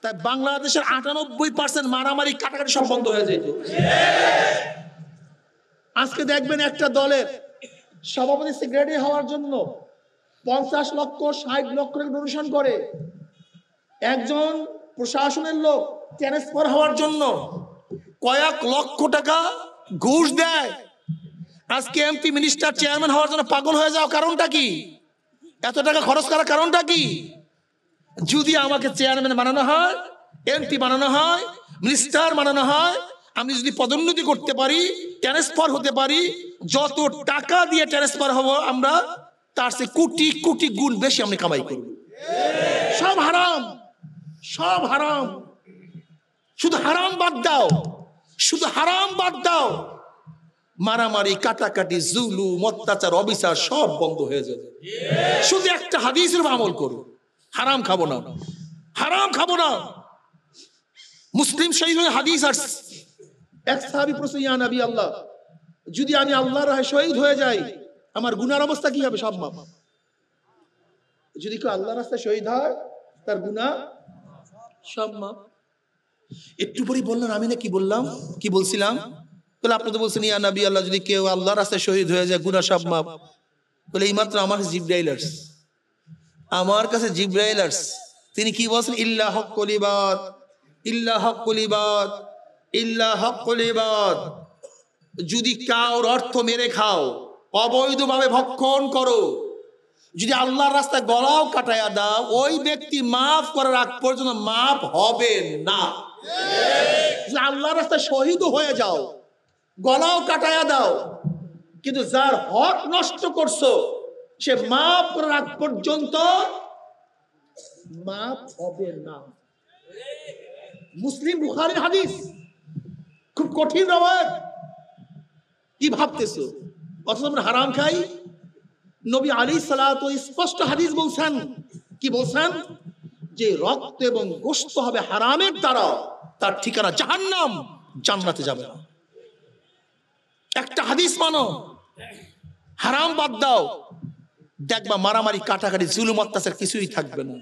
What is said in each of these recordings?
তাই বাংলাদেশের 98% মারামারি কাটাকাটি সব বন্ধ হয়ে যেত। আজকে দেখবেন একটা দলের সভাপতি সেক্রেটারি হওয়ার জন্য 50 লক্ষ 60 লক্ষ টাকা ডোনেশন করে, একজন প্রশাসনের লোক ট্রান্সফার হওয়ার জন্য কয়েক লক্ষ টাকা ঘুষ দেয়। আজকে এমপি মিনিস্টার চেয়ারম্যান হওয়ার জন্য পাগল হয়ে যাও, কারণটা কি? এত টাকা খরচ করার কারণটা কি? যদি আমাকে চেয়ারম্যান বানানো হয়, এমপি বানানো হয়, মিনিস্টার বানানো হয়, আমি যদি পদোন্নতি করতে পারি, ট্রান্সফার হতে পারি, যত টাকা দিয়ে ট্রান্সফার হব আমরা তার চেয়ে কোটি কোটি গুণ বেশি আমি কামাই করব। সব হারাম, সব হারাম। শুধু হারাম বাদ দাও, শুধু হারাম বাদ দাও, মারামারি কাটাকাটি জুলুম অত্যাচার অবিচার সব বন্ধ হয়ে যাবে। শুধু একটা হাদিসের আমল করো, হারাম খাবো না, হারাম খাবো না। মুসলিম শহীদ হাদিস আসছে, এক সাহাবী প্রশ্ন, ইয়া নবী আল্লাহ, যদি আমি আল্লাহর রাহে শহীদ হয়ে যাই আমার গুনার অবস্থা কি হবে? সব মাফ। যদি কেউ আল্লাহর রাস্তায় শহীদ হয় তার গুনাহ সব মাফ। একটু পরেই বললেন, আমি না কি বললাম, কি বলছিলাম? বলে আপনি তো বলছেন ইয়া নবী আল্লাহ, যদি কেউ আল্লাহর রাস্তায় শহীদ হয়ে যায় গুনাহ সব মাফ। বলে এইমাত্র আমার জিবরাইল আসছে, আমার কাছে জিবরাইল আসছে, তিনি কি বলছেন? ইল্লা হক্কুল ইবাদ, ইল্লা হক্কুল ইবাদ, ইল্লা হক্কুল ইবাদ। যদি কাউর অর্থ মেরে খাও, অবৈধভাবে ভক্ষণ করো, যদি আল্লাহর রাস্তায় গলাও কাটায়া দাও, ওই ব্যক্তি মাফ করার আগ পর্যন্ত মাফ হবে না। আল্লাহর রাস্তায় শহীদ হয়ে যাও, গলাও কাটায়া দাও, কিন্তু যার হক নষ্ট করছো সে মাফ করার আগ পর্যন্ত মাফ হবে না। মুসলিম বুখারীর হাদিস, খুব কঠিন রওয়ায়াত। কি ভাবতেছো অথচ আমরা হারাম খাই? নবী আলাইহিস সালাতু স্পষ্ট হাদিস বলছেন, কি বলছেন? যে রক্ত এবং গোশত হবে হারামের দ্বারা, তার ঠিকানা জাহান্নাম, জান্নাতে যাবে না। একটা হাদিস মানো, হারাম বাদ দাও, দেখবা মারামারি কাটাকাটি জুলুম অত্যাচার কিছুই থাকবে না।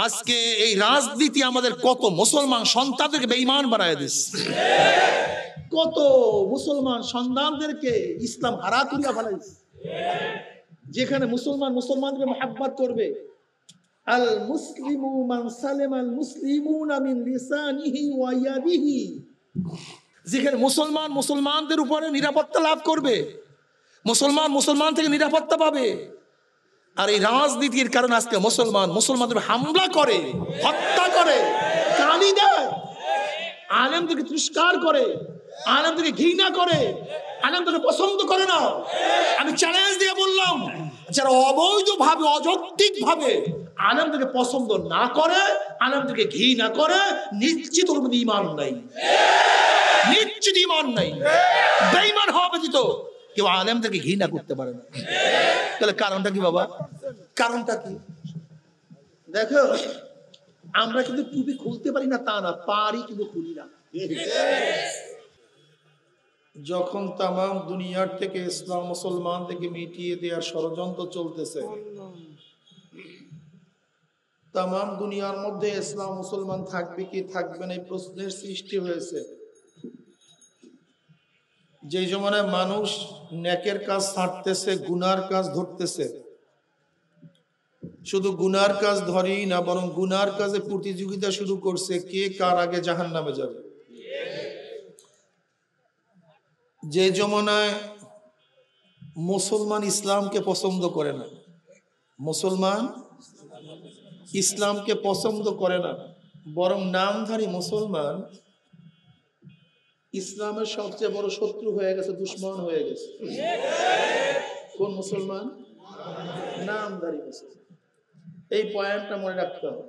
আজকে এই রাজনীতি আমাদের কত মুসলমান সন্তানদেরকে বেঈমান বানায় দিচ্ছে, কত মুসলমান সন্তানদেরকে ইসলাম হারা করিয়া ফেলাইছে। যেখানে মুসলমান মুসলমানকে মহব্বত করবে, আল মুসলিমু মান সালামাল মুসলিমুনা মিন লিসানিহি ওয়া ইয়াদিহি, যেখানে মুসলমান মুসলমানদের উপরে নিরাপত্তা লাভ করবে, মুসলমান মুসলমান থেকে নিরাপত্তা পাবে। আর এই রাজনীতির কারণে আজকে মুসলমান মুসলমানদের হামলা করে, হত্যা করে, গালি দেয়, আলেমদেরকে তিরস্কার করে, আলেমদেরকে ঘৃণা করে, আলেমদেরকে পছন্দ করে না। আমি চ্যালেঞ্জ দিয়ে বললাম, যারা অবৈধভাবে অযৌক্তিক ভাবে আলেমদেরকে পছন্দ না করে, আলেমদেরকে ঘৃণা করে, নিশ্চিত ওর মধ্যে ঈমান নাই, নিশ্চিত ঈমান নাই। বেঈমান হওয়া ব্যতীত কেউ আলেমদেরকে ঘৃণা করতে পারে না। তাহলে কারণটা কি বাবা? কারণটা কি? দেখো, আমরা কিন্তু টুপি খুলতে পারি না তা না, পারি কিন্তু খুলি না। যখন তামাম দুনিয়ার থেকে ইসলাম মুসলমান থেকে মিটিয়ে দেওয়ার ষড়যন্ত্র চলতেছে, তামাম দুনিয়ার মধ্যে ইসলাম মুসলমান থাকবে কি থাকবে না এই প্রশ্নের সৃষ্টি হয়েছে। যে জমানায় মানুষ নেকের কাজ ছাড়তেছে, গুনার কাজ ধরতেছে, শুধু গুনার কাজ ধরেই না, বরং গুনার কাজে প্রতিযোগিতা শুরু করছে, কে কার আগে জাহান্নামে যাবে। যে জমানায় মুসলমান ইসলামকে পছন্দ করে না, মুসলমান ইসলামকে পছন্দ করে না, বরং নামধারী মুসলমান ইসলামের সবচেয়ে বড় শত্রু হয়ে গেছে, দুশ্মন হয়ে গেছে। কোন মুসলমান? নামধারী মুসলমান। এই পয়েন্টটা মনে রাখতে হবে,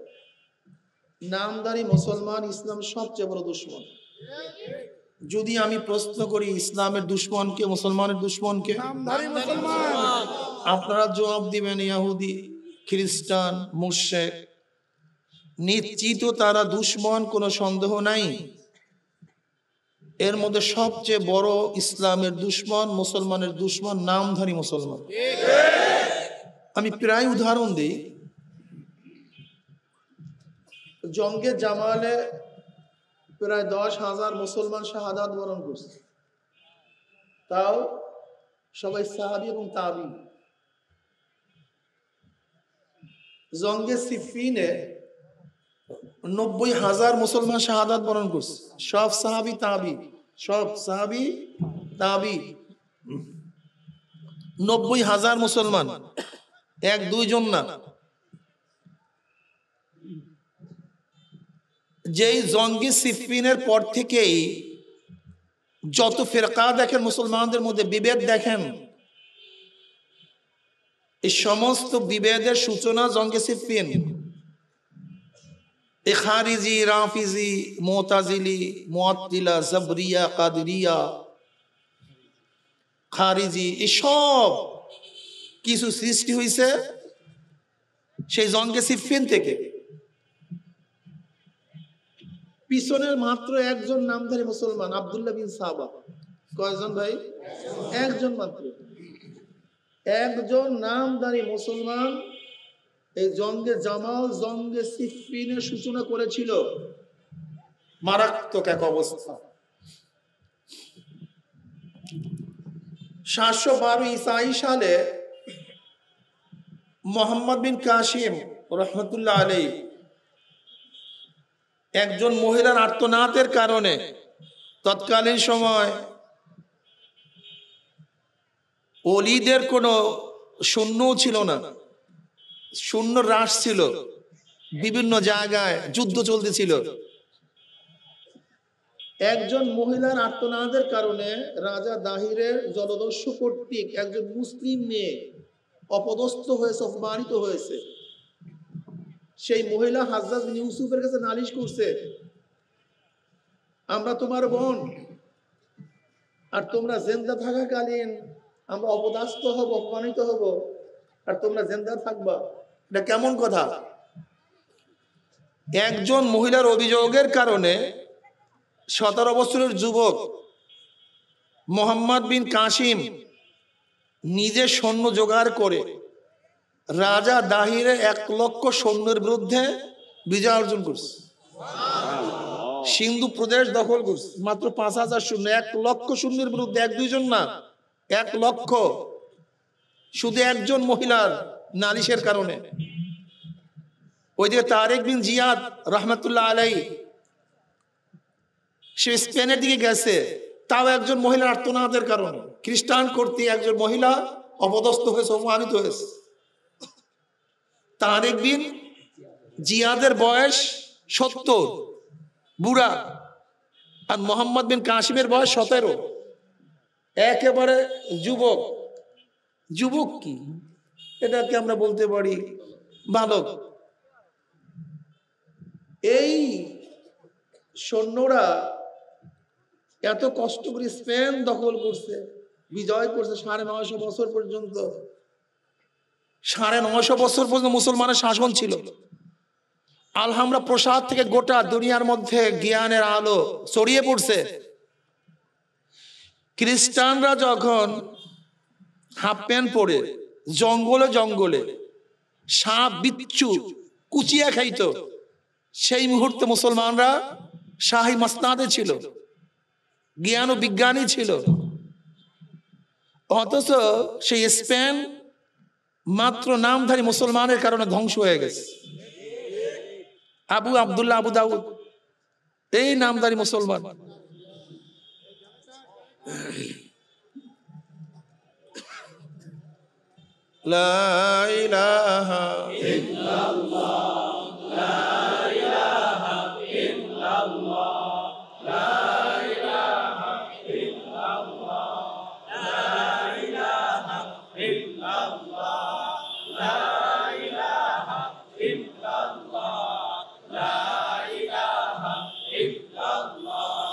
নামধারী মুসলমান ইসলাম সবচেয়ে বড় দুশ্মন। যদি আমি প্রশ্ন করি ইসলামের দুশ্মন কে, মুসলমানের দুশ্মন কে, আপনারা জবাব দিবেন ইহুদি, খ্রিস্টান, মুশরিক। নিশ্চিত তারা দুশ্মন, কোনো সন্দেহ নাই। এর মধ্যে সবচেয়ে বড় ইসলামের দুশ্মন, মুসলমানের দুশ্মন নামধারী মুসলমান। আমি প্রায় উদাহরণ দিই। জঙ্গে জামালে প্রায় 10,000 মুসলমান শাহাদাত বরণ করছে, তাও সবাই সাহাবী এবং তাবী। জঙ্গে সিফিনে 90,000 মুসলমান শাহাদাত বরণ করছে, সব সাহাবী তাবী, সব সাহাবী তাবী। 90,000 মুসলমান, এক দুইজন না। যেই জঙ্গে সিফিনের পর থেকেই যত ফিরকা দেখেন মুসলমানদের মধ্যে, বিভেদ দেখেন, এই সমস্ত বিভেদের সূচনা জঙ্গে সিফিন। এই খারিজি, রাফিজি, মুতাজিলি, মুআত্তিলা, জাবরিয়া, কাদরিয়া, খারিজি, এসব কিছু সৃষ্টি হয়েছে সেই জঙ্গে সিফিন থেকে। পিছনের মাত্র একজন নামধারী মুসলমান, আব্দুল্লাহ বিন সাবা। কয়জন ভাই? একজন মাত্র, একজন নামধারী মুসলমান এই জঙ্গে জামাল, জঙ্গে সিফিনের সূচনা করেছিল। মারাত্মক এক অবস্থা। 712 ঈসাই সালে মোহাম্মদ বিন কাসিম রহমতুল্লাহ আলাইহি একজন মহিলার আর্তনাদের কারণে, তৎকালীন সময় ওলিদের কোনো সৈন্যও ছিল না, সৈন্য হ্রাস ছিল, বিভিন্ন জায়গায় যুদ্ধ চলতেছিল। একজন মহিলার আর্তনাদের কারণে রাজা দাহিরের জলদস্যু কর্তৃক একজন মুসলিম মেয়ে অপদস্থ হয়েছে, অপমানিত হয়েছে। সেই মহিলা হাজ্জাজ বিন ইউসুফের কাছে নালিশ করছে, আমরা তোমার বোন, আর তোমরা জিন্দা থাকাকালীন আমরা অপদস্থ হব, অপমানিত হব, আর তোমরা জিন্দা থাকবা, এটা কেমন কথা? একজন মহিলার অভিযোগের কারণে 17 বছরের যুবক মোহাম্মদ বিন কাসিম নিজে সৈন্য জোগাড় করে রাজা দাহিরের 1 লক্ষ সৈন্যের বিরুদ্ধে বিজয় অর্জন করছে। সিন্ধু প্রদেশ দখল করছে, মাত্র 5,000 সৈন্য, 1 লক্ষ সৈন্যের বিরুদ্ধে, এক দুইজন না, 1 লক্ষ, শুধু একজন মহিলার নালিশের কারণে। ওইদিকে তারেক বিন জিয়াদ রহমতুল্লাহ আলাইহি, সে স্পেনের দিকে গেছে, তাও একজন মহিলার আর্তনাদের কারণে। খ্রিস্টান কর্তৃক একজন মহিলা অপদস্থ হয়েছে, অপমানিত হয়েছে। তারেক বিন জিয়াদের বয়স 70, বুড়া, আর মোহাম্মদ বিন কাসিমের বয়স 17, একেবারে যুবক। যুবক কি, এটাকে আমরা বলতে পারি বালক। এই সৈন্যরা এত কষ্ট করে স্পেন দখল করছে, বিজয় করছে 950 বছর পর্যন্ত। 950 বছর পর্যন্ত মুসলমানের শাসন ছিল। আলহামরা প্রসাদ থেকে গোটা দুনিয়ার মধ্যে জ্ঞানের আলো ছড়িয়ে পড়ছে। খ্রিস্টানরা যখন হাফ প্যান্ট পরে জঙ্গলে জঙ্গলে সাপ বিচ্ছু কুচিয়া খাইত, সেই মুহূর্তে মুসলমানরা শাহী মাসনাদে ছিল, জ্ঞান ও বিজ্ঞানী ছিল। অথচ সেই স্পেন মাত্র নামধারী মুসলমানের কারণে ধ্বংস হয়ে গেছে। আবু আব্দুল্লাহ আবু দাউদ এই নামধারী মুসলমান। লা ইলাহা ইল্লাল্লাহ, লা ইলাহা ইল্লাল্লাহ, লা ইলাহা ইল্লাল্লাহ, লা ইলাহা ইল্লাল্লাহ, লা ইলাহা ইল্লাল্লাহ, লা ইলাহা ইল্লাল্লাহ,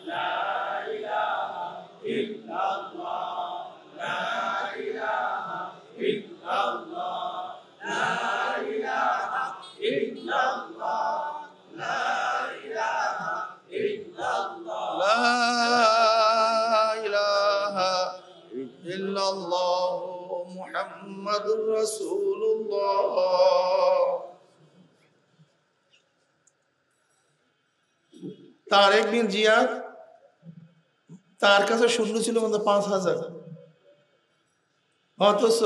লা ইলাহা ইল্লাল্লাহ, লা ইলাহা ইল্লাল্লাহ, লা ইলাহা ইল্লাল্লাহ। তারেক বিন জিয়াদ, তার কাছে শূন্য ছিল মতো 5,000। অথচ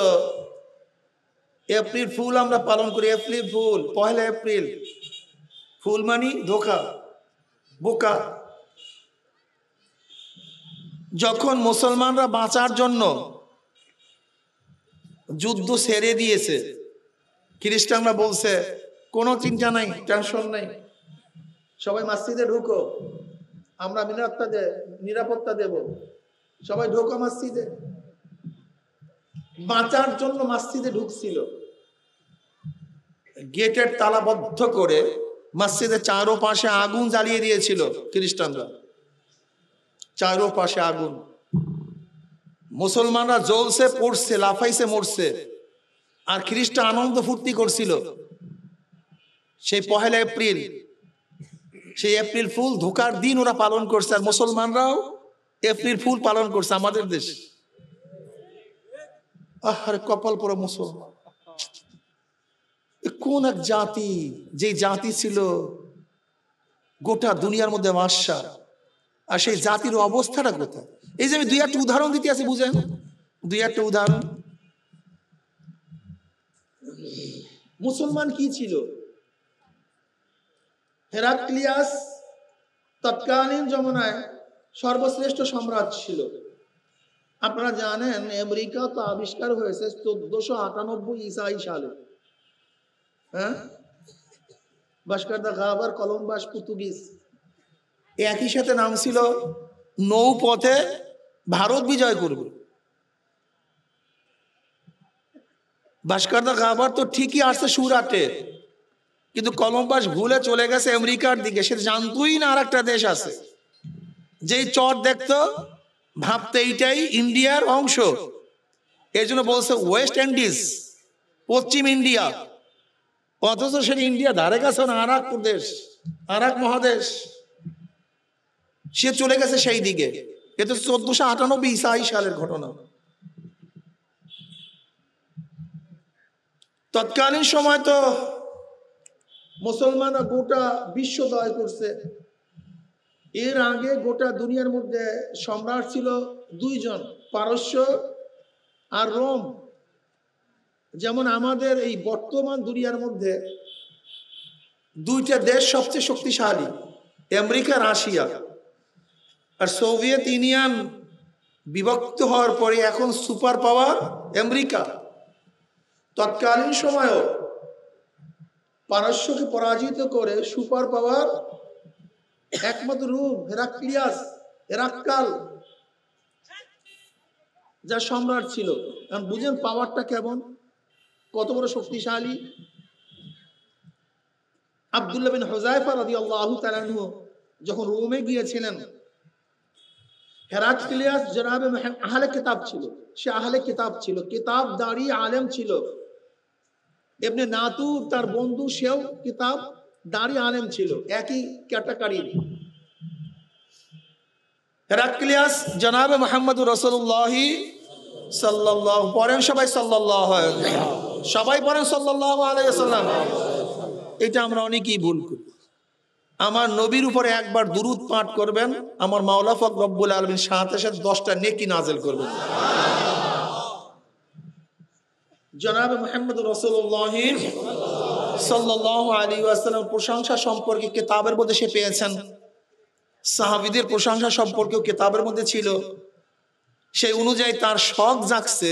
এপ্রিল ফুল আমরা পালন করি, এপ্রিল ফুল, 1 এপ্রিল। ফুল মানি ধোকা, বোকা। যখন মুসলমানরা বাঁচার জন্য যুদ্ধ ছেড়ে দিয়েছে, খ্রিস্টানরা বলছে কোনো চিন্তা নাই, টেনশন নাই, সবাই মসজিদে ঢুকো, আমরা নিরাপত্তা দেব, সবাই ঢুকো মসজিদে। বাঁচার জন্য মসজিদে ঢুকছিল, গেটের তালা বদ্ধ করে মসজিদের চারোপাশে আগুন জ্বালিয়ে দিয়েছিল খ্রিস্টানরা, চারোপাশে আগুন। মুসলমানরা জ্বলছে, পড়ছে, লাফাইছে, মরছে, আর খ্রিস্টান আনন্দ ফুর্তি করছিল। সেই 1 এপ্রিল, সেই এপ্রিল ফুল ধোকার দিন ওরা পালন করছে, আর মুসলমানরাও এপ্রিল ফুল পালন করছে আমাদের দেশে। আরে কপাল পরা মুসলমান, কোন এক জাতি, যে জাতি ছিল গোটা দুনিয়ার মধ্যে বাদশা, আর সেই জাতির অবস্থাটা কোথায়? এই যে আমি 2-1টা উদাহরণ দিতে আছি, বুঝেন? 2-1টা উদাহরণ। মুসলমান কি ছিল? হেরাক্লিয়াস তৎকালীন জমানায় সর্বশ্রেষ্ঠ সম্রাট ছিল। আপনারা জানেন আমেরিকা তো আবিষ্কার হয়েছে 1498 ঈসাই সালে। হ্যাঁ, ভাস্কর দা গামার, কলম্বাস পর্তুগিজ, একই সাথে নাম ছিল নৌপথে ভারত বিজয় করবে। ভাস্কর দা গামার তো ঠিকই আসছে সুরাটে, কিন্তু কলম্বাস ভুলে চলে গেছে আমেরিকার দিকে। সে জানতোই না আর একটা দেশ আছে। যেই চর দেখতো ভাবতে এইটাই ইন্ডিয়ার অংশ, এই জন্য বলছে ওয়েস্ট ইন্ডিজ, পশ্চিম ইন্ডিয়া। অথচ সেটা ইন্ডিয়া ধারে গেছে না, আর এক প্রদেশ, আর এক মহাদেশ। সে চলে গেছে সেই দিকে। এটা 1498 ঈসাই সালের ঘটনা। তৎকালীন সময় তো মুসলমানরা গোটা বিশ্ব জয় করছে। এর আগে গোটা দুনিয়ার মধ্যে সম্রাট ছিল 2 জন, পারস্য আর রোম। যেমন আমাদের এই বর্তমান দুনিয়ার মধ্যে 2টা দেশ সবচেয়ে শক্তিশালী, আমেরিকা, রাশিয়া। আর সোভিয়েত ইউনিয়ন বিভক্ত হওয়ার পরে এখন সুপার পাওয়ার আমেরিকা। তৎকালীন সময়েও পারস্যকে পরাজিত করে সুপার পাওয়ার একমাত্র রূপ হেরাক্লিয়াস, হেরাক্কাল, যা সম্রাট ছিল। কারণ বুঝেন পাওয়ারটা কেমন, কত বড় শক্তিশালী। আব্দুল্লাহ বিন হুযায়ফা রাদিয়াল্লাহু তাআলা আনহু যখন রোমে গিয়েছিলেন, হেরাক্লিয়াস জনাবে আহলে কিতাব ছিল, সে আহলে কিতাব ছিল, কিতাবদারি আলেম ছিল। ইবনে নাতুর তার বন্ধু, সেও কিতাবদারি আলেম ছিল, একই ক্যাটাগরির। হেরাক্লিয়াস জনাবে মুহাম্মদুর রাসূলুল্লাহ সাল্লাল্লাহু, পড়েন সবাই সাল্লাল্লাহু আলাইহি, সবাই পড়েন সাল্লাল্লাহু আলাইহি ওয়াসাল্লাম। এটা আমরা অনেকেই ভুল করি। আমার নবীর উপরে একবার দুরূদ পাঠ করবেন, আমার মাওলা পাক রব্বুল আলামিন সাথে সাথে 10টা নেকি নাযিল করবেন। জনাবে মুহাম্মদুর রাসূলুল্লাহ সাল্লাল্লাহু আলাইহি ওয়াসাল্লাম প্রশংসা সম্পর্কে কিতাবের মধ্যে সে পেয়েছেন, সাহাবীদের প্রশংসা সম্পর্কেও কিতাবের মধ্যে ছিল। সেই অনুযায়ী তার শখ জাগছে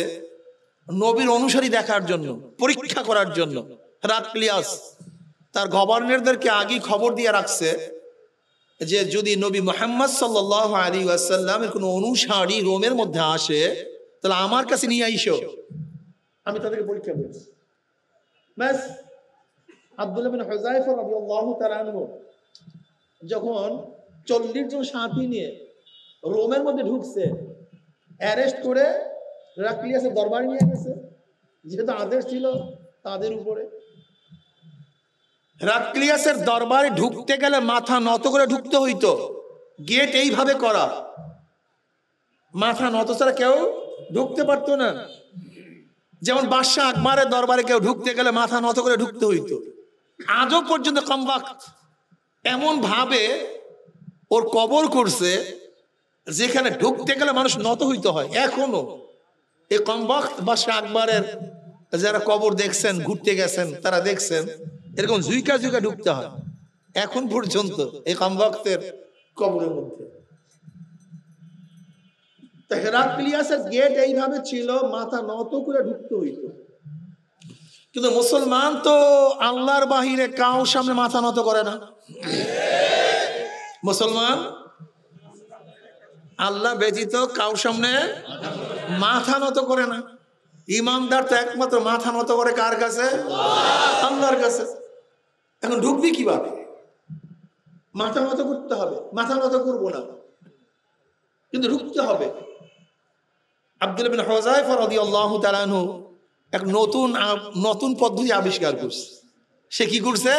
নবীর অনুসারী দেখার জন্য, পরীক্ষা করার জন্য। হেরাক্লিয়াস তার গভর্নরদেরকে আগেই খবর দিয়ে রাখছে যে যদি নবী মুহাম্মদ সাল্লাল্লাহু আলাইহি ওয়াসাল্লামের কোনো অনুসারী রোমের মধ্যে আসে, তাহলে আমার কাছে নিয়ে আইসো, আমি তাদেরকে পরীক্ষা করব। ব্যাস, আব্দুল্লাহ বিন হুযায়ফা রাদিয়াল্লাহু তাআলা আনহু যখন 40 জন সাথী নিয়ে রোমের মধ্যে ঢুকছে, অ্যারেস্ট করে হেরাক্লিয়াসের দরবারে নিয়ে গেছে, যেহেতু আদেশ ছিল তাদের উপরে। হেরাক্লিয়াসের দরবারে ঢুকতে গেলে মাথা নত করে ঢুকতে হইতো, গেট এইভাবে করা, মাথা নত ছাড়া কেউ ঢুকতে পারতো না। যেমন বাদশাহ আকবরের দরবারে কেউ ঢুকতে গেলে মাথা নত করে ঢুকতে হইতো। আজও পর্যন্ত কমবাক্ত এমন ভাবে ওর কবর করছে যেখানে ঢুকতে গেলে মানুষ নত হইতে হয়। এখনো এই কমবক্ত বাদশাহ আকবরের যারা কবর দেখছেন, ঘুরতে গেছেন, তারা দেখছেন এরকম ঝুইকা ঝুইকা ঢুকতে হয় এখন পর্যন্ত এই কমবক্তের কবরের মধ্যে। হেরাক্লিয়াসের গেট এইভাবে ছিল, মাথা নত করে ঢুকতে হইতো। কিন্তু মুসলমান তো আল্লাহর বাহিরে কাউ সামনে মাথা নত করে না। মুসলমান আল্লাহ ব্যতীত কাউ সামনে মাথা নত করে না। ইমানদার তো একমাত্র মাথা নত করে কার কাছে? আল্লাহর কাছে। এখন ঢুকবি কিভাবে? মাথা নত করতে হবে। মাথা নত করবো না, কিন্তু ঢুকতে হবে। আব্দুল্লাহ বিন হুযায়ফা রাদিয়াল্লাহু তাআলা আনহু এক নতুন পদ্ধতি আবিষ্কার করছে। সে কি করছে?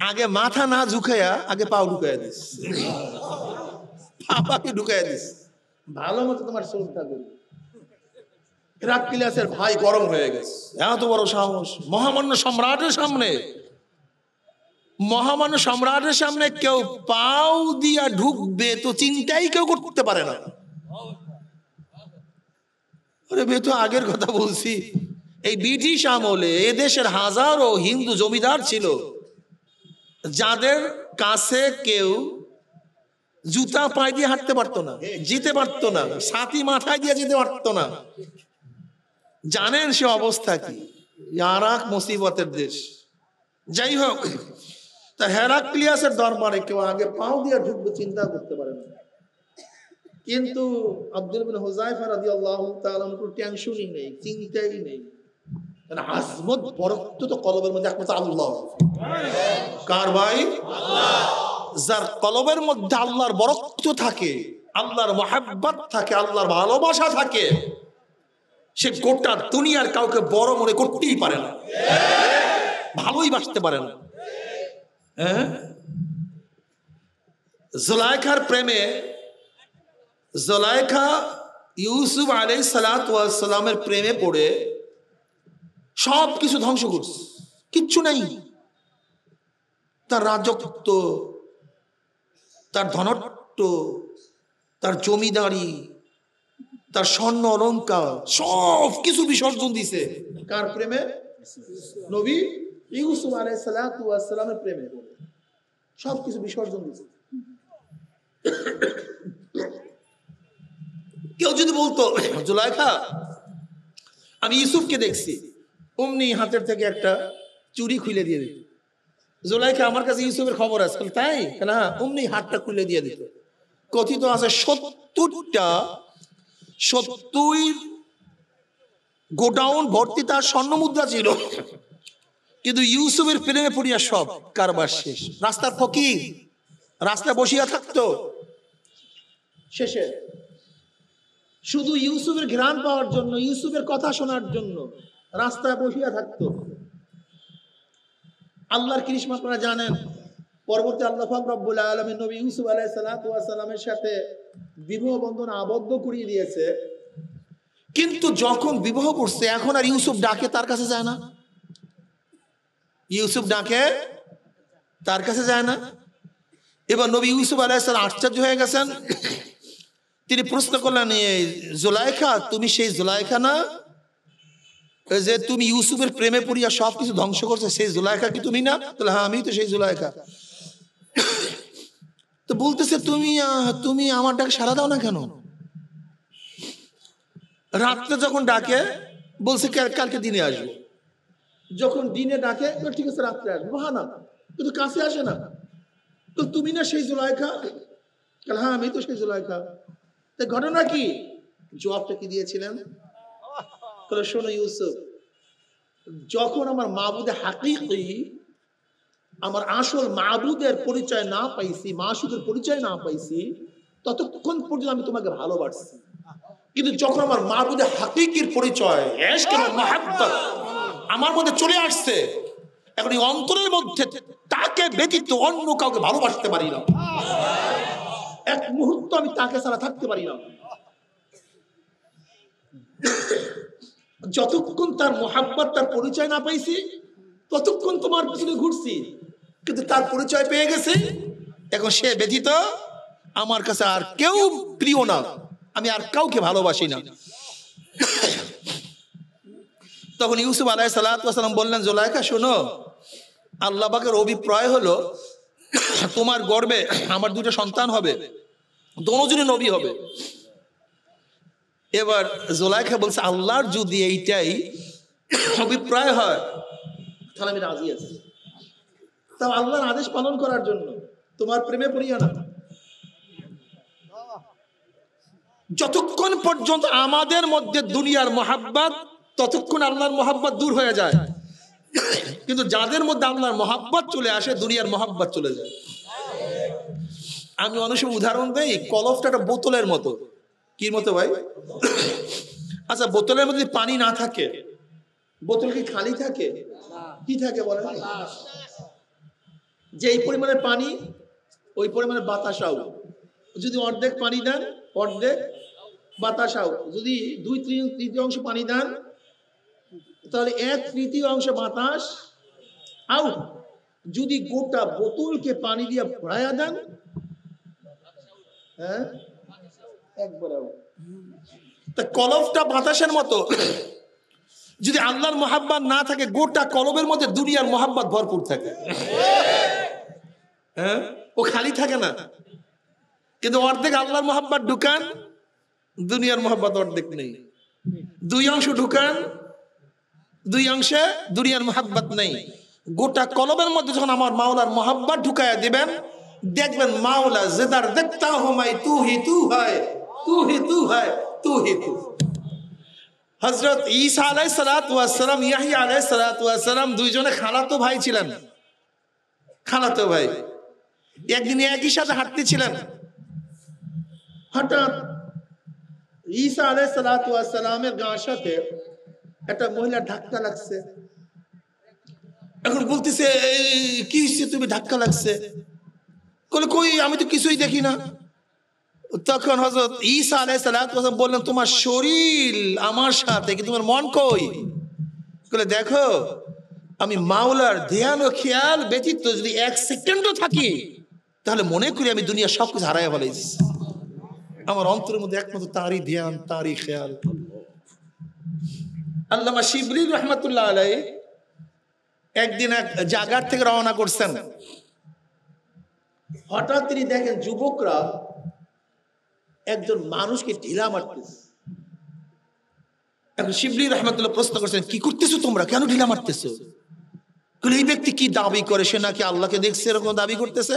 আগে মাথা না ঝুঁকাইয়া আগে পাও ঢুকাইয়া দিস, পাকে ঢুকাইয়া দিস, ভালো মতো তোমার শ্রদ্ধা করি। হেরাক্লিয়াসের ভাই গরম হয়ে গেছে। এত বড় সাহস! মহামান্য সম্রাটের সামনে, মহামান্য সম্রাটের সামনে কেউ পাও দিয়া ঢুকবে তো চিন্তাই কেউ করতে পারে না। আরে বে, তো আগের কথা বলছি, এই ব্রিটিশ আমলে এদেশের হাজারো হিন্দু জমিদার ছিল যাদের কাছে কেউ জুতা পায়ে দিয়ে হাঁটতে পারতো না, যেতে পারতো না, ছাতি মাথায় দিয়ে যেতে পারতো না। জানেন সে অবস্থা কি? আর এক মুসিবতের দেশ। যাই হোক, তা হেরাক্লিয়াসের দরবারে কেউ আগে পাও দিয়ে ঢুকবে চিন্তা করতে পারে না। কিন্তু আব্দুল্লাহ বিন হুযায়ফা রাদিয়াল্লাহু তাআলা কোনো টেনশনই নেই, চিন্তাই নেই। কারণ আজমত বরকত তো কলবের মধ্যে একমাত্র আল্লাহ। কার ভাই? আল্লাহ। যার কলবের মধ্যে আল্লাহর বরকত থাকে, আল্লাহর মহব্বত থাকে, আল্লাহর ভালোবাসা থাকে, সে গোটা দুনিয়ার কাউকে বড় মনে করতেই পারে না, ভালোই বাসতে পারে না। হ্যাঁ, জুলাইখার প্রেমে জুলাইখা ইউসুফ আলাইহিস সালাতু ওয়াস সালামের প্রেমে পড়ে সব কিছু ধ্বংস করছে, কিচ্ছু নাই। তার রাজত্ব, তার ধনট্য, তার জমিদারি, তার স্বর্ণ অলংকার সব কিছু বিসর্জন দিছে। কার প্রেমে? নবী ইউসুফ আলাইহিস সালাতু ওয়াস সালামের প্রেমে সব কিছু বিসর্জন দিছে। কেউ যদি বলতো, জুলাইখা আমি ইউসুফকে দেখছি, অমনি হাতের থেকে একটা চুরি খুলে দিয়ে দিত। জুলাইখা আমার কাছে ইউসুফের খবর আছে, তাই না? অমনি হাতটা খুলে দিয়ে দিত। কথিত আছে 70 গোডাউন ভর্তি তার স্বর্ণ মুদ্রা ছিল, কিন্তু ইউসুফের প্রেমে পড়িয়া সব কারবার শেষ। রাস্তার ফকির রাস্তায় বসিয়া থাকতো, শেষে শুধু ইউসুফের ঘ্রাণ পাওয়ার জন্য, ইউসুফের কথা শোনার জন্য রাস্তায় বসিয়া থাকতো। আল্লাহর কৃষ্ণ আপনারা জানেন, পরবর্তী আল্লাহ পাক রব্বুল আলামিন নবী ইউসুফ আলাইহিস সালাতু ওয়াস সালামের সাথে বিবাহ বন্ধন আবদ্ধ করিয়ে দিয়েছে। কিন্তু যখন বিবাহ করছে এখন আর ইউসুফ ডাকে তার কাছে যায় না, ইউসুফ ডাকে তার কাছে যায় না। এবার নবী ইউসুফ আলাইহিস সালাম আশ্চর্য হয়ে গেছেন। তিনি প্রশ্ন করলেন, জুলাইখা তুমি সেই জুলাইখা না যে তুমি ইউসুফের প্রেমে পড়িয়া সব কিছু ধ্বংস করছে? সেই জুলাইখা কি তুমি না? তাহলে হ্যাঁ, আমি তো সেই জুলাইখা। তো বলতেছে, তুমি আমার ডাকে সাড়া দাও না কেন? রাত্রে যখন ডাকে বলছে কালকে দিনে আসবো। যখন দিনে ডাকে ঠিক আছে রাত্রে আসবো, বাহানা, কিন্তু কাছে আসে না। তো তুমি না সেই জুলাইখা? হ্যাঁ, আমি তো সেই জুলাইখা। তো ঘটনা কি? জবাবটা কি দিয়েছিলেন? শোনো ইউসুফ, যখন আমার মাবুদে হাকিকি, আমার আসল মাবুদের পরিচয় না পাইছি, মাসুদের পরিচয় না পাইছি, ততক্ষণ পর্যন্ত আমি তোমাকে ভালোবাসছি। কিন্তু যখন আমার মাবুদে হাকিকির পরিচয়, ইশক এবং মুহাব্বত আমার মধ্যে চলে আসছে, এখন এই অন্তরের মধ্যে তাকে ব্যতীত অন্য কাউকে ভালোবাসতে পারি না, এক মুহূর্ত আমি তাকে ছাড়া থাকতে পারি না। যতক্ষণ তার মুহাব্বত, তার পরিচয় না পাইছি, ততক্ষণ তোমার পিছনে ঘুরছি, কিন্তু তার পরিচয় পেয়ে গেছে, এখন সে ব্যতীত আমার কাছে আর কেউ প্রিয় না, আমি আর কাউকে ভালোবাসি না। তখন ইউসুফ আলাইহিস সালাম বললেন, জুলাইখা শোনো, আল্লাহ পাকের অভিপ্রায় হলো তোমার গর্ভে আমার দুটো সন্তান হবে, দোনোজনই নবী হবে। এবার জুলাইখা বলছে, আল্লাহর যদি এইটাই অভিপ্রায় হয় তাহলে আমি রাজি আছি। তাও আল্লাহর আদেশ পালন করার জন্য, তোমার প্রেমে পড়িয়া না। যতক্ষণ পর্যন্ত আমাদের মধ্যে দুনিয়ার মহাব্বত, ততক্ষণ আল্লাহর মহাব্বত দূর হয়ে যায়। কিন্তু যাদের মধ্যে আল্লাহর মহাব্বত চলে আসে, দুনিয়ার মহাব্বত চলে যায়। আমি অনেক সময় উদাহরণ দেই, কলফটা একটা বোতলের মতো। কি মতো ভাই? আচ্ছা, বোতলের মধ্যে পানি না থাকে, বোতল কি খালি থাকে? কি থাকে বলেন? যে এই পরিমাণে পানি, ওই পরিমাণে বাতাসাও। যদি অর্ধেক পানি দেন, অর্ধেক বাতাসাও। যদি 2/3 পানি দেন, তাহলে 1/3 বাতাস আউট। যদি গোটা বোতলকে পানি দিয়ে ভরাইয়া দেন, হ্যাঁ, একবার আউট। তা কলফটা বাতাসের মতো। যদি আল্লাহর মহাব্বত না থাকে, গোটা কলবের মধ্যে দুনিয়ার মহাব্বত ভরপুর থাকে। হ্যাঁ, ও খালি থাকে না। কিন্তু অর্ধেক আল্লাহর মহাব্বত ঢুকান, দুনিয়ার মহাব্বত অর্ধেক নেই। 2 অংশ ঢুকান, 2 অংশে দুনিয়ার মহাব্বত নেই। গোটা কলবের মধ্যে যখন আমার মাওলার মহাব্বত ঢুকায়া দিবেন, দেখবেন মাওলা জিদার দেখতা হুমাই তু হি তু হয়, তু হি তু হয়, তু হি তু। হযরত ঈসা আলাইহিস সালাতু ওয়াস সালাম, ইয়াহইয়া আলাইহিস সালাতু ওয়াস সালাম দুইজনে খালাতো ভাই ছিলেন। খালাতো ভাই একদিন একই সাথে হাঁটতেছিলেন। হঠাৎ ঈসা আলাইহিস সালাতু ওয়াস সালামের গায়ের সাথে একটা মহিলা ধাক্কা লাগছে। এখন বলতেছে, কি হয়েছে, তুমি ধাক্কা লাগছে? বলে, কই, আমি তো কিছুই দেখি না। তখন হযরত ঈসা আলাইহিস সালাতু ওয়াস সালাম বললেন, তোমার শরীর আমার সাথে, কিন্তু তোমার মন কই? বলে, দেখো, আমি মাওলার ধ্যান ও খেয়াল ব্যতীত যদি 1 সেকেন্ডও থাকি, তাহলে মনে করি আমি দুনিয়া সবকিছু হারাইয়া ফেলেছি। আমার অন্তরের মধ্যে একমাত্র তারই ধ্যান, তারই খেয়াল। আল্লামা শিবলি রহমাতুল্লাহ আলাইহি একদিন এক জায়গার থেকে রওনা করছেন। হঠাৎ তিনি দেখেন যুবকরা একজন মানুষকে ঢিলা মারতেছে। এখন শিবলি রহমাতুল্লাহ প্রশ্ন করছেন, কি করতেছো তোমরা, কেন ঢিলা মারতেছো? এই ব্যক্তি কি দাবি করে, সে নাকি আল্লাহকে দেখছে, এরকম দাবি করতেছে।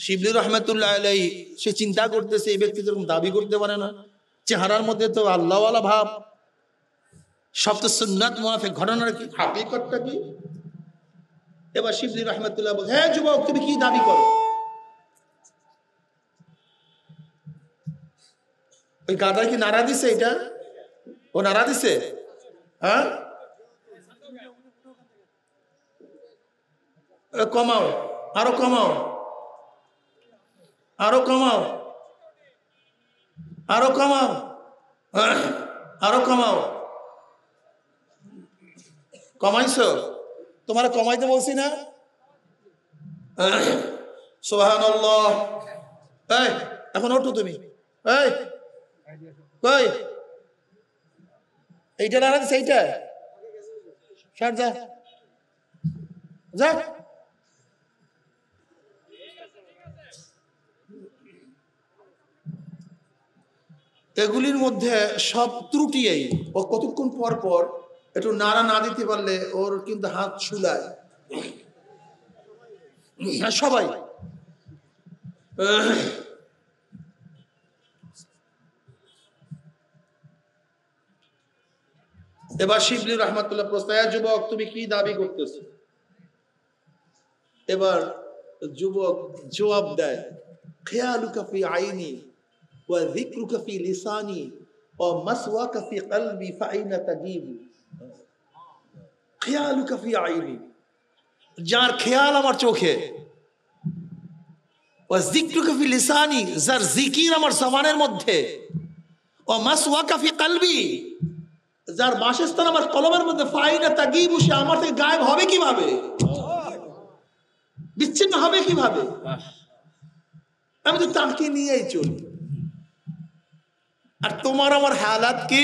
শিবলি রহমাতুল্লাহ আলাইহি সে চিন্তা করতেছে, এই ব্যক্তি এরকম দাবি করতে পারে না, চেহারার মধ্যে তো আল্লাহওয়ালা ভাব, সব তো সুন্নাত মুআফিক, ঘটনার কি হাকিকতটা কি? এবার শিবলি রহমাতুল্লাহ বলে, হ্যাঁ যুবক, তুমি কি দাবি করো? ওই গাদা কি নাড়া দিছে? এটা ও নাড়া দিছে? হ্যাঁ, কমাও, আরো কমাও, আরো কমাও, আরো কমাও, আরো কমাও। কমাইছো? তোমার কমাইতে বলছি না? সুবহানাল্লাহ। এই, এখন ওঠো তুমি। এই, কই এইটা লাগাতে, সেইটা ছাড়, যা যা। এগুলির মধ্যে সব ত্রুটি এই। ও কতক্ষণ পর পর একটু নাড়া না দিতে পারলে ওর কিন্তু হাত ছুলায়। সবাই এবার শিবলি রহমাতুল্লাহ প্রশ্ন, যুবক, তুমি কি দাবি করতেছো? এবার যুবক জবাব দেয়, খেয়ালুকা ফি আইনি ওয়া যিকরুকা ফি লিসানি ওয়া মাসওয়াকা ফি কলবি ফাইনা তাগীবু। খেয়ালুকা ফি আইনি, যার খেয়াল আমার চোখে, ওয়া যিকরুকা ফি লিসানি, যার জিকির আমার জবানের মধ্যে, ওয়া মাসওয়াকা ফি কলবি, যার বাসস্থান আমার কলবের মধ্যে, ফাইনা তাগীবু, সে আমার থেকে গায়েব হবে কিভাবে, বিচ্ছিন্ন হবে কিভাবে? আমি তো তাকে নিয়েই চলি। আর তোমার আমার হালাত কি?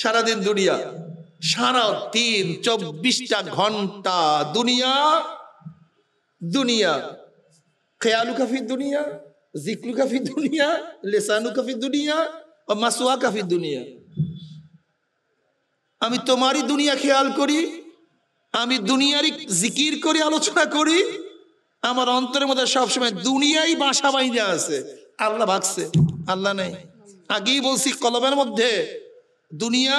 সারাদিন দুনিয়া, সারা দিন 24টা ঘন্টা দুনিয়া দুনিয়া। খেয়ালুকা ফি দুনিয়া, জিকরুকা ফি দুনিয়া, লিসানুকা ফি দুনিয়া, ও মাসওয়াকা ফি দুনিয়া। আমি তোমারই দুনিয়া খেয়াল করি, আমি দুনিয়ারই জিকির করি, আলোচনা করি। আমার অন্তরের মধ্যে সবসময় দুনিয়াই বাসা বাইরে আছে। আল্লাহ ভাগছে, আল্লাহ নেই। আগেই বলছি, কলবের মধ্যে দুনিয়া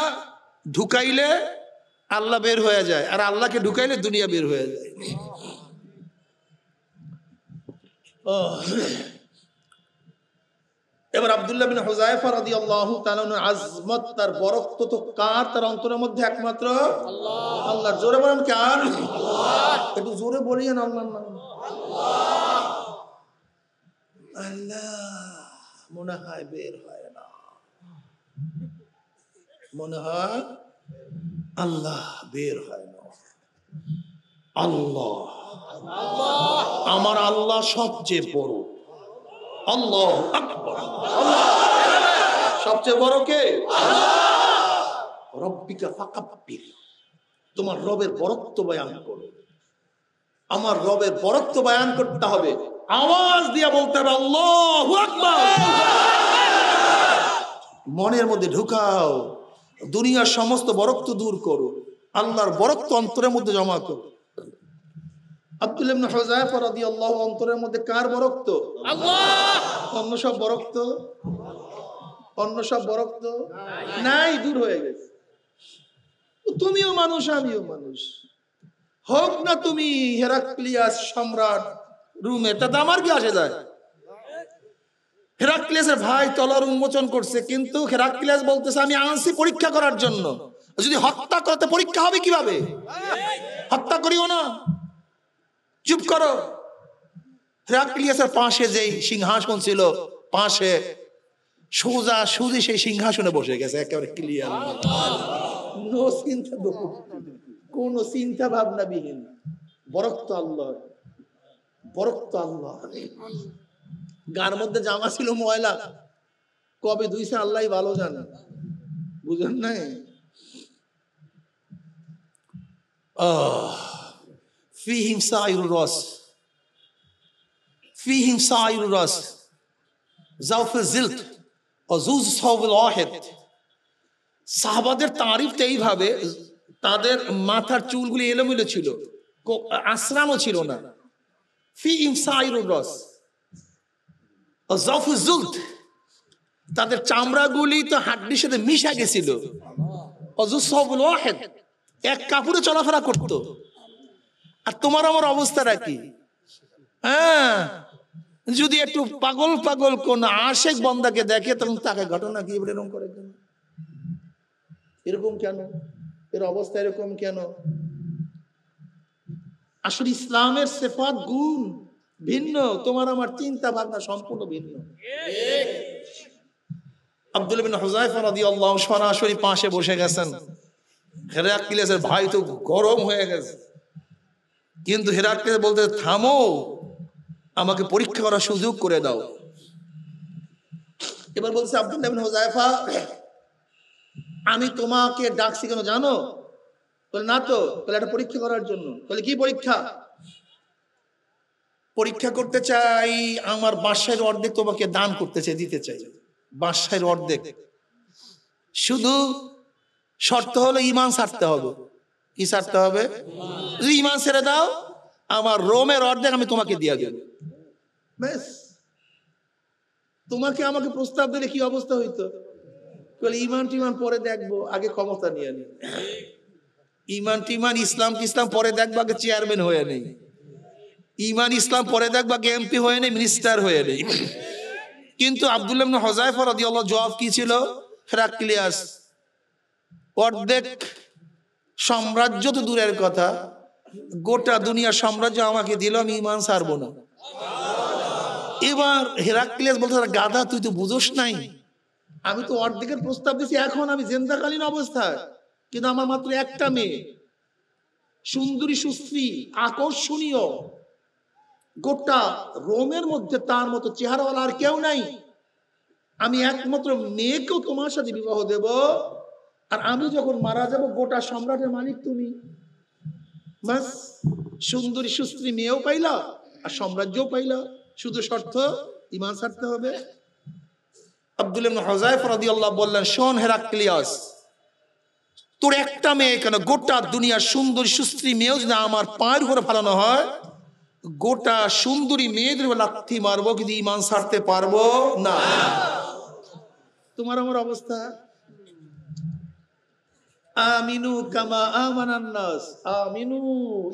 ঢুকাইলে আল্লাহ বের হয়ে যায়, আর আল্লাহকে ঢুকাইলে দুনিয়া বের হয়ে যায়। এবার আব্দুল্লাহ বিন হুযায়ফা রাদিয়াল্লাহু তাআলা আজমত, তার বরকত তো কার? তার অন্তরের মধ্যে একমাত্র আল্লাহ। আল্লাহ। জোরে বলেন কার? আল্লাহ। একটু জোরে বলিয়েন আল্লাহর নাম। আল্লাহ। আল্লাহ মনে হয় বের হয় না, মনে হয় আল্লাহ বের হয় না। আল্লাহ, আমার আল্লাহ সবচেয়ে বড়। আল্লাহু আকবার। সবচেয়ে বড় কে? রব্বিকা ফাকাব্বির। তোমার রবের বরত্ব বয়ান করো। আমার রবের বরত্ব বয়ান করতে হবে, আওয়াজ দিয়ে বলতে হবে আল্লাহু আকবার। মনের মধ্যে ঢুকাও, দুনিয়ার সমস্ত বরত্ব দূর করো, আল্লাহর বরত্ব অন্তরের মধ্যে জমা করো। আব্দুল্লাহ ইবনে হুযায়ফা রাদিয়াল্লাহু অন্তরের মধ্যে কার বরক্ত? আল্লাহ। অন্য সব বরক্ত, অন্য সব বরক্ত নাই, দূর হয়ে গেছে। তুমিও মানুষ, আমিও মানুষ। হোক না তুমি হেরাক্লিয়াস সম্রাট রুমে, তাতে আমার কি আসে যায়? হেরাক্লিয়াসের ভাই তলোয়ার উন্মোচন করছে, কিন্তু হেরাক্লিয়াস বলতেছে আমি আনছি পরীক্ষা করার জন্য। যদি হত্যা করতে, পরীক্ষা হবে কিভাবে? হত্যা করিও না, চুপ করো। হেরাক্লিয়াসের পাশে যেই সিংহাসন ছিল, পাশে সোজা সুজি সেই সিংহাসনে বসে গেছে, একেবারে ক্লিয়ার, নো চিন্তা, কোন চিন্তা ভাবনা বিহীন। বরকত আল্লাহ, বরকত আল্লাহ। গার মধ্যে জামা ছিল ময়লা, কবে ধুইছে আল্লাহ ভালো জানে, বুঝেন নাই? ফিহিম সাইরুর রাস, ফিহিম সাইরুর রাস, জাওফে জিলত ও জুজ সাওবিল ওয়াহিদ। সাহাবাদের তারিফটা এইভাবে, তাদের মাথার চুলগুলি এলোমেলো ছিল, আশ্রানো ছিল না। ফিহিম সাইরুর রাস ও জাওফে জিলত, তাদের চামড়াগুলি তো হাড্ডির সাথে মিশা গেছিল। ও জুজ সাওবিল ওয়াহিদ, এক কাপড়ে চলাফেরা করতো। আর তোমার আমার অবস্থাটা কি? হ্যাঁ, যদি একটু পাগল পাগল কোন আশেক বন্দাকে দেখে, তখন তাকে ঘটনা কি এরকম করে, কেন এরকম, কেন এর অবস্থা এরকম কেন? আসলে ইসলামের সিফাত গুণ ভিন্ন, তোমার আমার চিন্তা ভাবনা সম্পূর্ণ ভিন্ন। আব্দুল্লাহ বিন হুযায়ফা রাদিয়াল্লাহু সরাসরি পাশে বসে গেছেন। হেরাক্লিয়াসের ভাই তো গরম হয়ে গেছে, কিন্তু হেরাক্লিয়াস বলতে, থামো, আমাকে পরীক্ষা করার সুযোগ করে দাও। এবার বলছে আব্দুল্লাহ ইবনে হুযায়ফা, আমি তোমাকে ডাকছি কেন জানো? বলে না তো। বলে এটা পরীক্ষা করার জন্য। বলে কি পরীক্ষা? পরীক্ষা করতে চাই, আমার বাদশাহের অর্ধেক তোমাকে দান করতে চাই, দিতে চাই, বাদশাহের অর্ধেক। শুধু শর্ত হলো ঈমান ছাড়তে হবে। কি ছাড়তে হবে? যদি ঈমান ছেড়ে দাও, আমার রোমের অর্ধেক আমি তোমাকে দিয়ে দেব। ব্যাস। তোমাকে আমাকে প্রস্তাব দিলে কি অবস্থা হইতো? বলে ঈমান টিমান পরে দেখবো, আগে ক্ষমতা নিয়ে নি। ঈমান টিমান, ইসলাম টিসলাম পরে দেখবো, আগে চেয়ারম্যান হয়ে নেই। ঈমান ইসলাম পরে দেখবো, আগে এমপি হয়ে নেই, মিনিস্টার হয়ে নেই। কিন্তু আব্দুল্লাহ ইবনে হুযায়ফা রাদিয়াল্লাহু জবাব কি ছিল? হেরাক্লিয়াস, অর্ধেক সাম্রাজ্য তো দূরের কথা, গোটা দুনিয়ার সাম্রাজ্য আমাকে দিল, আমি ঈমান ছাড়বো না। এবার হেরাক্লিয়াস বলতে, গাধা, তুই তো বুঝোস নাই, আমি তো অর্ধেকের প্রস্তাব দিছি এখন আমি জিন্দাকালীন অবস্থায়, কিন্তু আমার মাত্র একটা মেয়ে, সুন্দরী, সুশ্রী, আকর্ষণীয়, গোটা রোমের মধ্যে তার মতো চেহারাওয়ালা আর কেউ নাই। আমি একমাত্র মেয়েকেও তোমার সাথে বিবাহ দেব, আর আমি যখন মারা যাব গোটা সম্রাটের মালিক তুমি। বাস, সুন্দরী সুস্ত্রী মেয়েও পাইলা আর সাম্রাজ্যও পাইলা, শুধু শর্ত ঈমান ছাড়তে হবে। আব্দুল্লাহ ইবনে হুযায়ফা রাদিয়াল্লাহু বললেন, শোন হেরাক্লিয়াস, তোর একটা মেয়ে কেন, গোটা দুনিয়ার সুন্দরী সুস্ত্রী মেয়েও যদি আমার পায়ের উপরে ফেলানো হয়, গোটা সুন্দরী মেয়েদের লাথি মারবো, কিন্তু ঈমান ছাড়তে পারবো না। তোমার আমার অবস্থা। আমিনু কামা আমানান নাস, আমিনু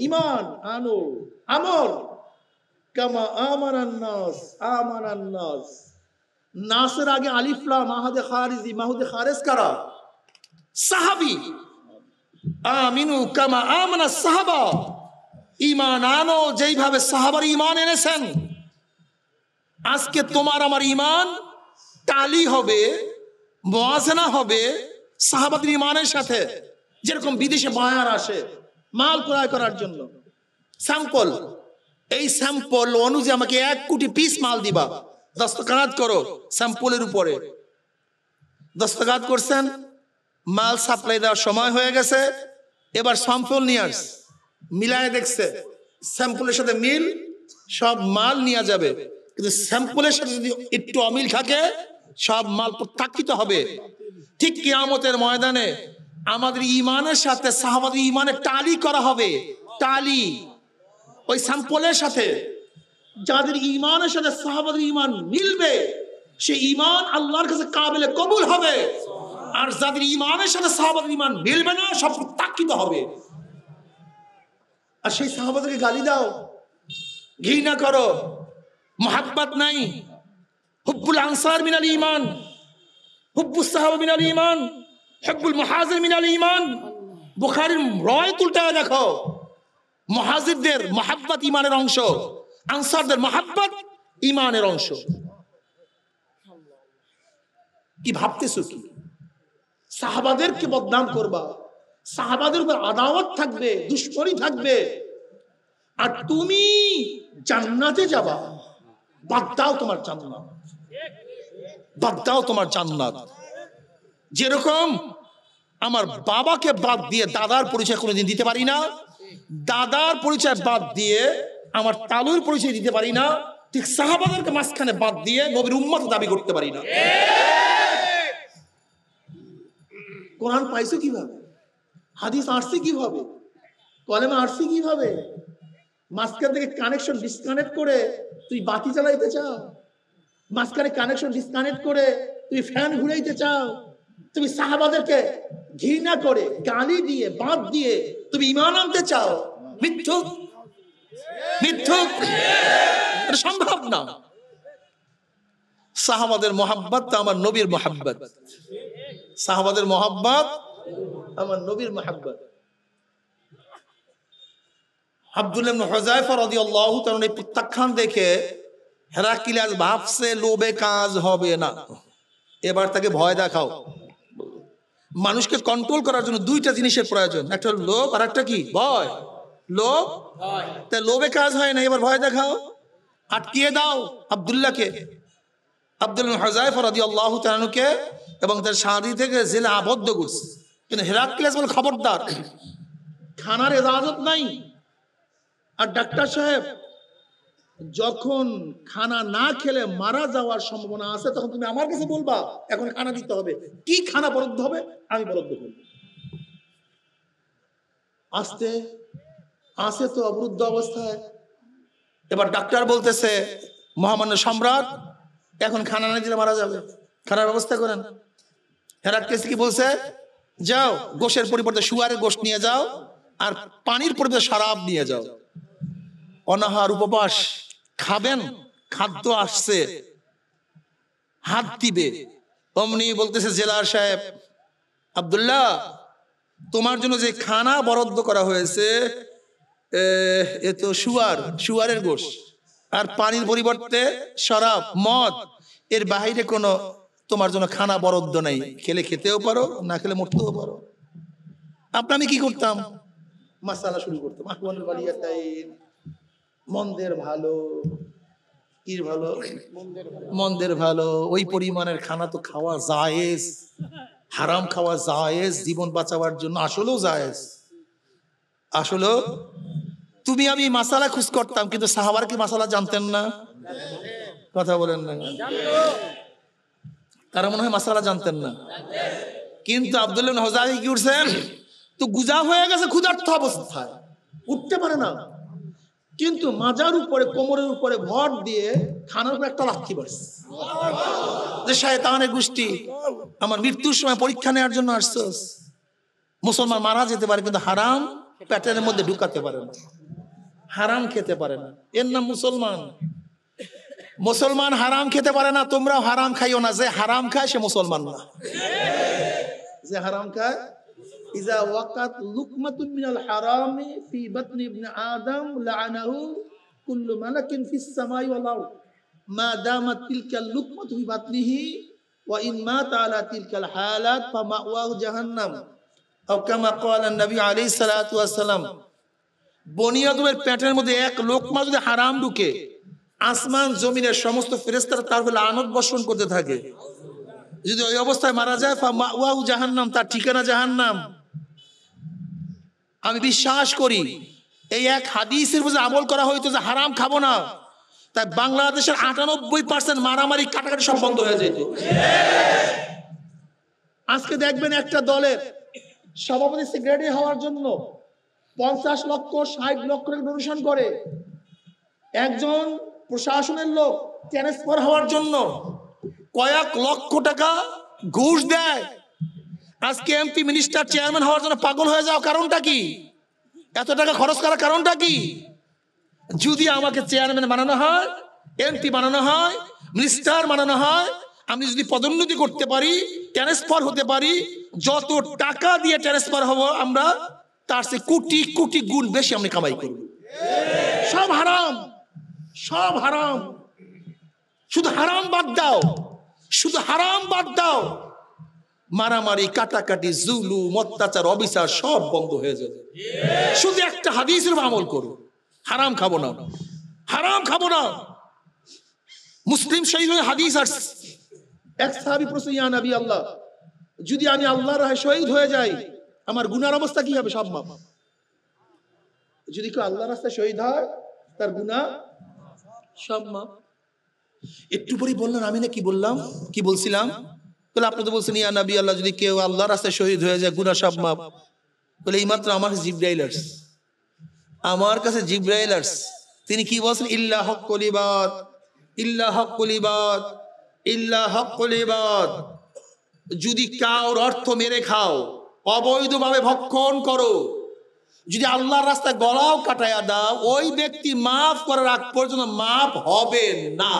ঈমান আনো, আমল কামা আমানান নাস, আমানান নাস। নাসের আগে আলিফ লাম, মাহাদে খারিজি, মাহুদে খারেজ কারা? সাহাবী। আমিনু কামা আমানা সাহাবা, ঈমান আনো যেইভাবে সাহাবার ঈমান এনেছেন। আজকে তোমার আমার ঈমান টালি হবে, মুয়াজানা হবে সাহাবাদের ঈমানের সাথে। যেরকম বিদেশে বায়ার আসে মাল ক্রয় করার জন্য, স্যাম্পল, এই স্যাম্পল অনুযায়ী আমাকে 1 কোটি পিস মাল দিবা, দস্তখত করো স্যাম্পলের উপরে। দস্তখত করছেন, মাল সাপ্লাই দেওয়ার সময় হয়ে গেছে, এবার স্যাম্পল নিয়ে আস, মিলায় দেখছে স্যাম্পলের সাথে মিল, সব মাল নিয়ে যাবে। কিন্তু স্যাম্পলের সাথে যদি একটু অমিল থাকে, সব মাল প্রত্যাখ্যিত হবে। ঠিক কিয়ামতের ময়দানে আমাদের ঈমানের সাথে সাহাবাদের ঈমানের টালি করা হবে, টালি ওই স্যাম্পলের সাথে। যাদের ঈমানের সাথে সাহাবাদের ঈমান মিলবে, সেই ঈমান আল্লাহর কাছে কাবিলে কবুল হবে। আর যাদের ঈমানের সাথে সাহাবাদের ঈমান মিলবে না, সব প্রত্যাখ্যিত হবে। আর সেই সাহাবাদেরকে গালি দাও, ঘৃণা করো, মোহাব্বত নাই। হুব্বুল আনসার মিনাল ঈমান, হুব্বুস সাহাবা মিনাল ঈমান, হুব্বুল মুহাজির মিনাল ঈমান। বুখারীর রওয়ায়াত উল্টায় দেখো, মুহাজিরদের মোহাব্বত ঈমানের অংশ, আনসারদের মোহাব্বত ঈমানের অংশ। কি ভাবতেছো কি? সাহাবাদেরকে বদনাম করবা, সাহাবাদের উপর আদাওয়াত থাকবে, দুশ্মনী থাকবে, আর তুমি জান্নাতে যাবা। বাদ দাও তোমার জান্নাত, বাদ দাও তোমার জান্নাত। যেরকম আমার বাবাকে বাদ দিয়ে দাদার পরিচয় কোনোদিন দিতে পারি না, দাদার পরিচয় বাদ দিয়ে আমার তালুর পরিচয় দিতে পারি না, ঠিক সাহাবাদেরকে মাঝখানে বাদ দিয়ে নবীর উম্মত দাবি করতে পারি না। কোরআন পাইছো কিভাবে? হাদিস আসছে কিভাবে? কলেমা আসছে কিভাবে? মাঝখান থেকে কানেকশন ডিসকানেক্ট করে তুই বাতি চালাইতে চাও, মাঝখানে কানেকশন ডিসকানেক্ট করে তুই ফ্যান ঘুরাইতে চাও, তুমি সাহাবাদেরকে ঘৃণা করে গালি দিয়ে বাদ দিয়ে তুমি ঈমান আনতে চাও। মিথ্যুক, মিথ্যুক, এটা সম্ভব না। সাহাবাদের মোহাব্বত তো আমার নবীর মোহাব্বত, সাহাবাদের মোহাব্বত আমার নবীর মোহাব্বত। আব্দুল্লাহ ইবনে হুযায়ফা রাদিয়াল্লাহু তাআলা এই প্রত্যাখ্যান দেখে হেরাক্লিয়াস ভাবছে লোভে কাজ হবে না, এবার তাকে ভয় দেখাও। মানুষকে কন্ট্রোল করার জন্য 2টা জিনিসের প্রয়োজন, একটা হলো লোভ আর একটা কি? ভয়। লোভ, তাই লোভে কাজ হয় না, এবার ভয় দেখাও, আটকিয়ে দাও আব্দুল্লাহকে। আব্দুল্লাহ ইবনে হুযায়ফা রাদিয়াল্লাহু তাআলাকে এবং তার সাথী থেকে জেলে আবদ্ধ করছে। কিন্তু হেরাক্লিয়াস বলে, খবরদার, খানার ইজাজত নাই। আর ডাক্তার সাহেব, যখন খানা না খেলে মারা যাওয়ার সম্ভাবনা আছে, তখন তুমি আমার কাছে বলবা এখন খানা দিতে হবে। কি খানা বরাদ্দ হবে আমি বরাদ্দ করব। আসতে আসে তো অবরুদ্ধ অবস্থায়। এবার ডাক্তার বলতেছে, মহামান্য সম্রাট, এখন খানা না দিলে মারা যাবে, খানার ব্যবস্থা করেন। হেরাক্লিয়াস কি বলছে? যাও, গোশের পরিবর্তে শুয়ারের গোশ নিয়ে যাও, আর পানির পরিবর্তে শরাব নিয়ে যাও। অনাহার উপবাস খাবেন, খাদ্য আসছে, হাত দিবে। অমনি বলতেছে জেলার সাহেব, আব্দুল্লাহ, তোমার জন্য যে খানা বরাদ্দ করা হয়েছে এ তো শুয়ারের গোশ, আর পানির পরিবর্তে শরাব, মদ, এর বাইরে কোনো তোমার জন্য খানা বরাদ্দ নাই। খেলে খেতেও পারো, না খেলে মরতেও পারো। আপনি আমি কি করতাম? মাসালা শুরু করতাম, আহওয়ানুল বালিয়াতাইন, মন্দের ভালো, কি ভালো, মন্দের ভালো, ওই পরিমাণের খানা তো খাওয়া জায়েজ, হারাম খাওয়া জায়েজ জীবন বাঁচাবার জন্য, আসলেও জায়েজ। আসলেও তুমি আমি মাসালা খুঁজ করতাম, কিন্তু সাহাবারা কি মাসালা জানতেন না? কথা বলেন না, তারা মনে হয় মাসালা জানতেন না। কিন্তু আব্দুল্লাহ ইবনে হুযায়ফা কি করছেন, তো গুজা হয়ে গেছে ক্ষুধার্ত অবস্থায়, উঠতে পারে না, কিন্তু মাজার উপরে কোমরের উপরে ভর দিয়ে খানার উপর একটা লাথি মারছে, যে শয়তানের গোষ্ঠী, আমার মৃত্যুর সময় পরীক্ষা নেওয়ার জন্য আসছস। মুসলমান মারা যেতে পারে কিন্তু হারাম পেটের মধ্যে ঢুকাতে পারে না, হারাম খেতে পারে না, এর নাম মুসলমান। মুসলমান হারাম খেতে পারে না, তোমরাও হারাম খাইও না। যে হারাম খায় সে মুসলমান না। যে হারাম খায়, ইজা ওয়াকাত লুকমাতুন মিনাল হারামি ফি বাতনি ইবনে আদম লাআনাহু কুল্লু মালাকিন ফিস সামাই ওয়াল আরদ মা দামাত তিলকা লুকমাতু ফি বাতনিহি ওয়া ইন মাতা আলা তিলকাল হালাত ফামাওয়াহু জাহান্নাম আও কামা ক্বালা নবী আলাইহিস সালাতু ওয়াস সালাম। বনি আদমের পেটের মধ্যে এক লোকমা যদি হারাম ঢুকে, আসমান জমিনের সমস্ত ফেরেশতারা তার উপর লানত বর্ষণ করতে থাকে। যদি ওই অবস্থায় মারা যায়, ফামাওয়াহু জাহান্নাম, তার ঠিকানা জাহান্নাম। আমি বিশ্বাস করি এই এক হাদিসের উপর আমল করা হইতো যে হারাম খাবো না, তাই বাংলাদেশের 98% মারামারি কাটাকাটি সব বন্ধ হয়ে যেত। আজকে দেখবেন একটা দলের সভাপতি সেক্রেটারি হওয়ার জন্য 50 লক্ষ 60 লক্ষ টাকা ডোনেশন করে, একজন প্রশাসনের লোক ট্রান্সফার হওয়ার জন্য কয়েক লক্ষ টাকা ঘুষ দেয়। আজকে এমপি মিনিস্টার চেয়ারম্যান হওয়ার জন্য পাগল হয়ে যাও, কারণটা কি? এত টাকা খরচ করার কারণটা কি? যদি আমাকে চেয়ারম্যান বানানো হয়, এমপি বানানো হয়, মিনিস্টার বানানো হয়, আমি যদি পদোন্নতি করতে পারি, ট্রান্সফার হতে পারি, যত টাকা দিয়ে ট্রান্সফার হব আমরা, তার চেয়ে কোটি কোটি গুণ বেশি আমি কামাই করব। সব হারাম, সব হারাম। শুধু হারাম বাদ দাও, শুধু হারাম বাদ দাও, মারামারি কাটাকাটি জুলুম অত্যাচার অবিচার সব বন্ধ হয়ে যাবে। শুধু একটা হাদিসের আমল করো, হারাম খাবো না, হারাম খাবো না। মুসলিম শহীদ হাদিস আসছে, এক সাহাবী প্রশ্ন, ইয়া নবী আল্লাহ, যদি আমি আল্লাহর রাহে শহীদ হয়ে যাই আমার গুনার অবস্থা কি হবে? সব মাফ। যদি কেউ আল্লাহর রাস্তায় শহীদ হয় তার গুনাহ সব মাফ। একটু পরেই বললেন, আমি না কি বললাম, কি বলছিলাম? বলে আপনি তো বলছেন ইয়া নবী আল্লাহ, যদি কেউ আল্লাহর রাস্তায় শহীদ হয়ে যায় গুনাহ সব মাফ। বলে এইমাত্র আমার জিবরাইল আসছে, আমার কাছে জিবরাইল আসছে, তিনি কি বলছেন? ইল্লা হক্কুল ইবাদ, ইল্লা হক্কুল ইবাদ, ইল্লা হক্কুল ইবাদ। যদি কাউর অর্থ মেরে খাও, অবৈধভাবে ভক্ষণ করো, যদি আল্লাহর রাস্তায় গলাও কাটায়া দাও, ওই ব্যক্তি মাফ করার আগ পর্যন্ত মাফ হবে না।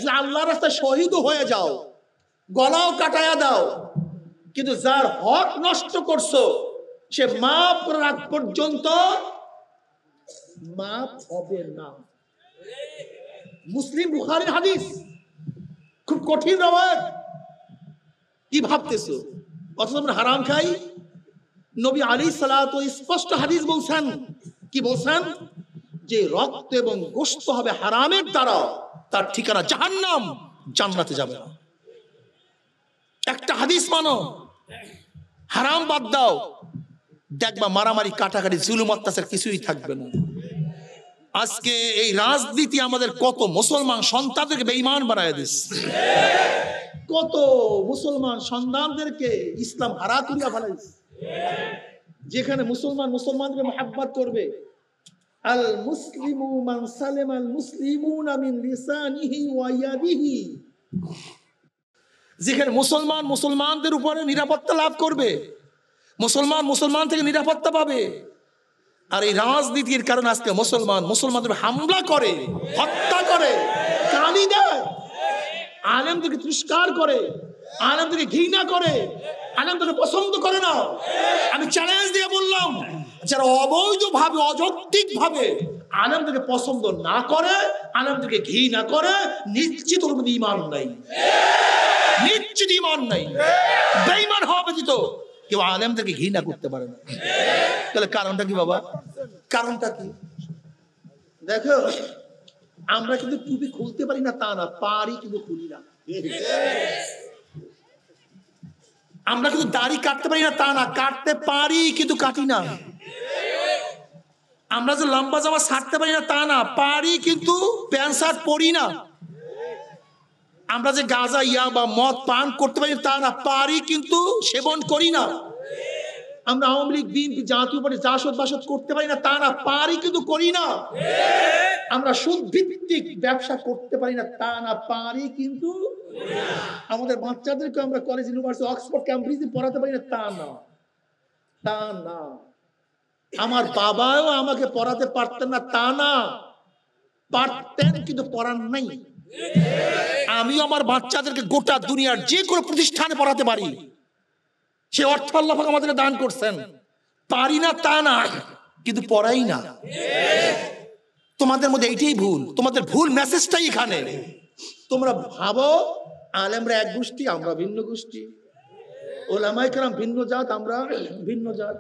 যে আল্লাহর রাস্তায় শহীদ হয়ে যাও, গলাও কাটায়া দাও, কিন্তু যার হক নষ্ট করছো সে মাফ করার আগ পর্যন্ত মাফ হবে না। মুসলিম বুখারীর হাদিস, খুব কঠিন রওয়ায়াত। কি ভাবতেছো? অথচ আমরা হারাম খাই। নবী আলাইহিস সালাতু স্পষ্ট হাদিস বলছেন, কি বলছেন? যে রক্ত এবং গোশত হবে হারামের দ্বারা, তার ঠিকানা জাহান্নাম, জান্নাতে যাবে না। একটা হাদিস মানো, হারাম বাদ দাও, দেখবা মারামারি কাটাকাটি জুলুম অত্যাচার কিছুই থাকবে না। আজকে এই রাজনীতি আমাদের কত মুসলমান সন্তানদেরকে বেঈমান বানায় দিচ্ছে, কত মুসলমান সন্তানদেরকে ইসলাম হারা করিয়া ফেলাইছে। যেখানে মুসলমান মুসলমানকে মহব্বত করবে, আল মুসলিমু মান সালামা আল মুসলিমুনা মিন লিসানিহি ওয়া ইয়াদিহি, যেখানে মুসলমান মুসলমানদের উপরে নিরাপত্তা লাভ করবে, মুসলমান মুসলমান থেকে নিরাপত্তা পাবে। আর এই রাজনীতির কারণে আজকে মুসলমান মুসলমানদের হামলা করে, হত্যা করে, গালি দেয়, আলেমদেরকে তিরস্কার করে, আলেমদেরকে ঘৃণা করে, আলেমদেরকে পছন্দ করে না। আমি চ্যালেঞ্জ দিয়ে বললাম, যারা অবৈধভাবে অযৌক্তিক ভাবে আলেমদেরকে পছন্দ না করে, আলেমদেরকে ঘৃণা করে, নিশ্চিত ওর মধ্যে ঈমান নাই, নিশ্চিত ঈমান নাই, বেঈমান হওয়া ব্যতীত কেউ আলেমদেরকে ঘৃণা করতে পারে না। তাহলে কারণটা কি বাবা? কারণটা কি? দেখো, আমরা কিন্তু টুপি খুলতে পারি না তা না, পারি কিন্তু খুলি না। আমরা কিন্তু দাড়ি কাটতে পারি না তা না, কাটতে পারি কিন্তু কাটি না। আমরা যে লম্বা জামা ছাড়তে পারি না তা না, পারি কিন্তু প্যান্ট শার্ট পরি না। আমরা যে গাঁজা বা মদ পান করতে পারি তা না, পারি কিন্তু সেবন করি না। আমরা আওয়ামী লীগ বিএনপি জাতীয় পার্টি জাসদ বাসদ করতে পারি না তা না, পারি কিন্তু করি না। আমরা সুদ ভিত্তিক ব্যবসা করতে পারি না তা না, পারি কিন্তু। আমাদের বাচ্চাদেরকে আমরা কলেজ ইউনিভার্সিটি অক্সফোর্ড ক্যামব্রিজে পড়াতে পারি না তা না, তা না। আমার বাবাও আমাকে পড়াতে পারতেন না তা না, পারতেন কিন্তু পড়ান নাই। আমি আমার বাচ্চাদেরকে গোটা দুনিয়ার যে কোনো প্রতিষ্ঠানে পড়াতে পারি, সে অর্থ আল্লাহ পাক আমাদের দান করছেন। পারি না তা না, কিন্তু পড়াই না। তোমাদের মধ্যে এইটাই ভুল, তোমাদের ভুল মেসেজটাই এখানে। তোমরা ভাবো আলেমরা এক গোষ্ঠী, আমরা ভিন্ন গোষ্ঠী, ওলামায়ে কেরাম ভিন্ন জাত, আমরা ভিন্ন জাত।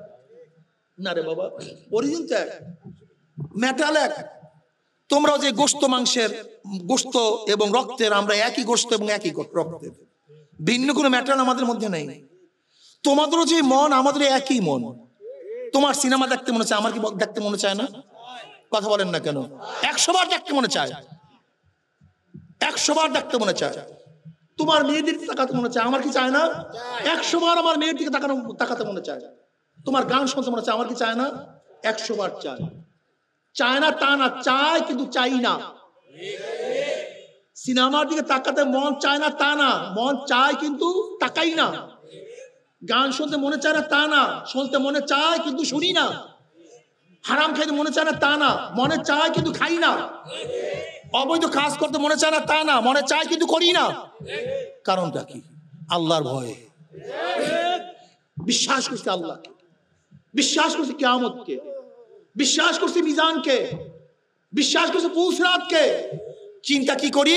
না রে বাবা, অরিজিন তো এক, মেটাল এক। তোমরাও যে গোশত মাংসের, গোশত এবং রক্তের, আমরা একই গোশত এবং একই রক্তের, ভিন্ন কোনো ম্যাটার আমাদের মধ্যে নেই। তোমাদেরও যে মন, আমাদের একই মন। তোমার সিনেমা দেখতে মনে চায়, আমার কি দেখতে মনে চায় না? কথা বলেন না কেন? 100 বার দেখতে মনে চায়, 100 বার দেখতে মনে চায়। তোমার মেয়েদের তাকাতে মনে চায়, আমার কি চায় না? 100 বার আমার মেয়ের দিকে তাকাতে মনে চায়। তোমার গান শুনতে মনে চায়, আমার কি চায় না? 100 বার চায়। চায় না তা না, চায় কিন্তু চাই না। সিনেমার দিকে তাকাতে মন চায় না তা না, মন চায় কিন্তু তাকাই না। গান শুনতে মনে চায় না তা না, শুনতে মনে চায় কিন্তু শুনি না। হারাম খাইতে মনে চায় না তা না, মনে চায় কিন্তু খাই না। অবৈধ কাজ করতে মনে চায় না তা না, মনে চায় কিন্তু করি না। কারণটা কি? আল্লাহর ভয়ে। বিশ্বাস করছি আল্লাহকে, বিশ্বাস করছি কিয়ামতকে, বিশ্বাস করছি মিজানকে, বিশ্বাস করছি পুসরাতকে। চিন্তা কি করি?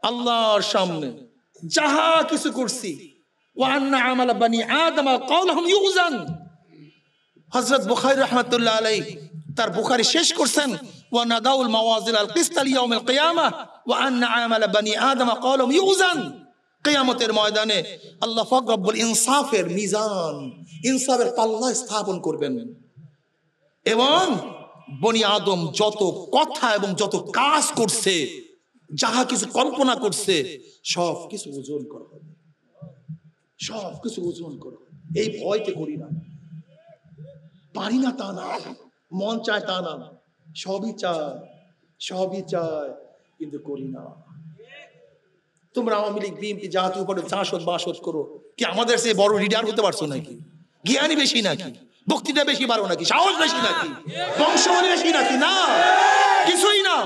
আল্লাহর সামনে যাহা কিছু করছি, ওয়া আন্না আমাল বানি আদম কাওলহুম ইউজান। হযরত বুখারী রাহমাতুল্লাহ আলাইহি তার বুখারী শেষ করছেন, ওয়া নাদাউল মাওয়াজিল আল কিসত লিয়াউমিল কিয়ামাহ ওয়া আন্না আমাল বানি আদম কাওলহুম ইউজান। কিয়ামতের ময়দানে আল্লাহ পাক রব্বুল ইনসাফের মিজান, ইনসাফের পাল্লা স্থাপন করবেন এবং বনি আদম যত কথা এবং যত কাজ করছে, যাহা কিছু কল্পনা করছে, সব কিছু ওজন করা হবে, সব কিছু ওজন করা হবে। এই ভয়তে করি না, পারি না তা না, মন চায় তা না, সবই চায়, সবই চায় কিন্তু করি না। তোমরা আওয়ামী লীগ বিএনপি জাতীয় পার্টি জাসদ বাসদ করো, কি আমাদের সে বড় লিডার হতে পারছো নাকি? জ্ঞানী বেশি নাকি? বক্তৃতা বেশি পারো নাকি? সাহস বেশি নাকি? বংশমালী বেশি নাকি? না, কিছুই না।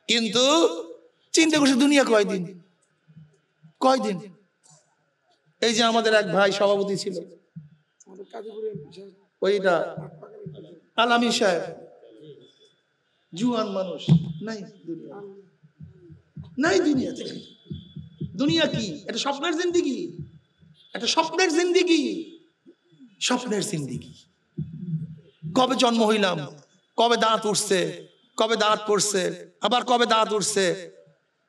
কিন্তু চিন্তা করছি দুনিয়া কয়দিন, কয়দিন। এই যে আমাদের এক ভাই সভাপতি ছিল, ওইটা আলামী সাহেব, জুয়ান মানুষ, নাই দুনিয়া, নাই দুনিয়াতে। দুনিয়া কি? এটা স্বপ্নের জিন্দিগি, এটা স্বপ্নের জিন্দিগি, স্বপ্নের জিন্দিগি। কবে জন্ম হইলাম, কবে দাঁত উঠছে, কবে দাঁত পড়ছে, আবার কবে দাঁত উঠছে,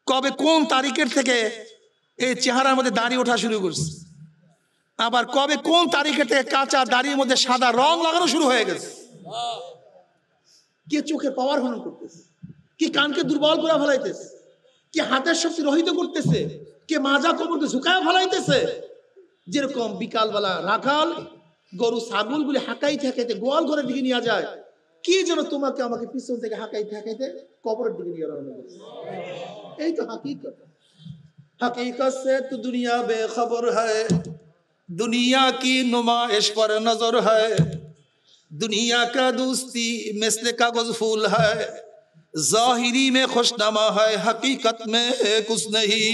কবে কোন তারিখের থেকে এই চেহারার মধ্যে দাড়ি ওঠা শুরু করছে, আবার কবে কোন তারিখের থেকে কাঁচা দাড়ির মধ্যে সাদা রং লাগানো শুরু হয়ে গেছে। কে চোখের পাওয়ার হরণ করতেছে, কি কানকে দুর্বল করে ফেলাইতেছে, কে হাতের শক্তি রহিত করতেছে, কে মাজা কোমরকে ঝুঁকায় ফেলাইতেছে। যেরকম বিকালবেলা রাখাল গরু ছাগল গুলি হাঁকাইতে হাঁকাইতে গোয়াল ঘরের দিকে নিয়ে যায়, কি যেন তোমাকে আমাকে পিছন থেকে হাঁকাইতে হাঁকাইতে কবরের দিকে নিয়ে রওনা করছে। এই তো হাকিকত। हकीकत से तो दुनिया बेखबर है, दुनिया की नुमाइश पर नजर है, दुनिया का दोस्ती मिस्ल कागज फूल है, जाहिरी में खुशनमा है, हकीकत में कुछ नहीं।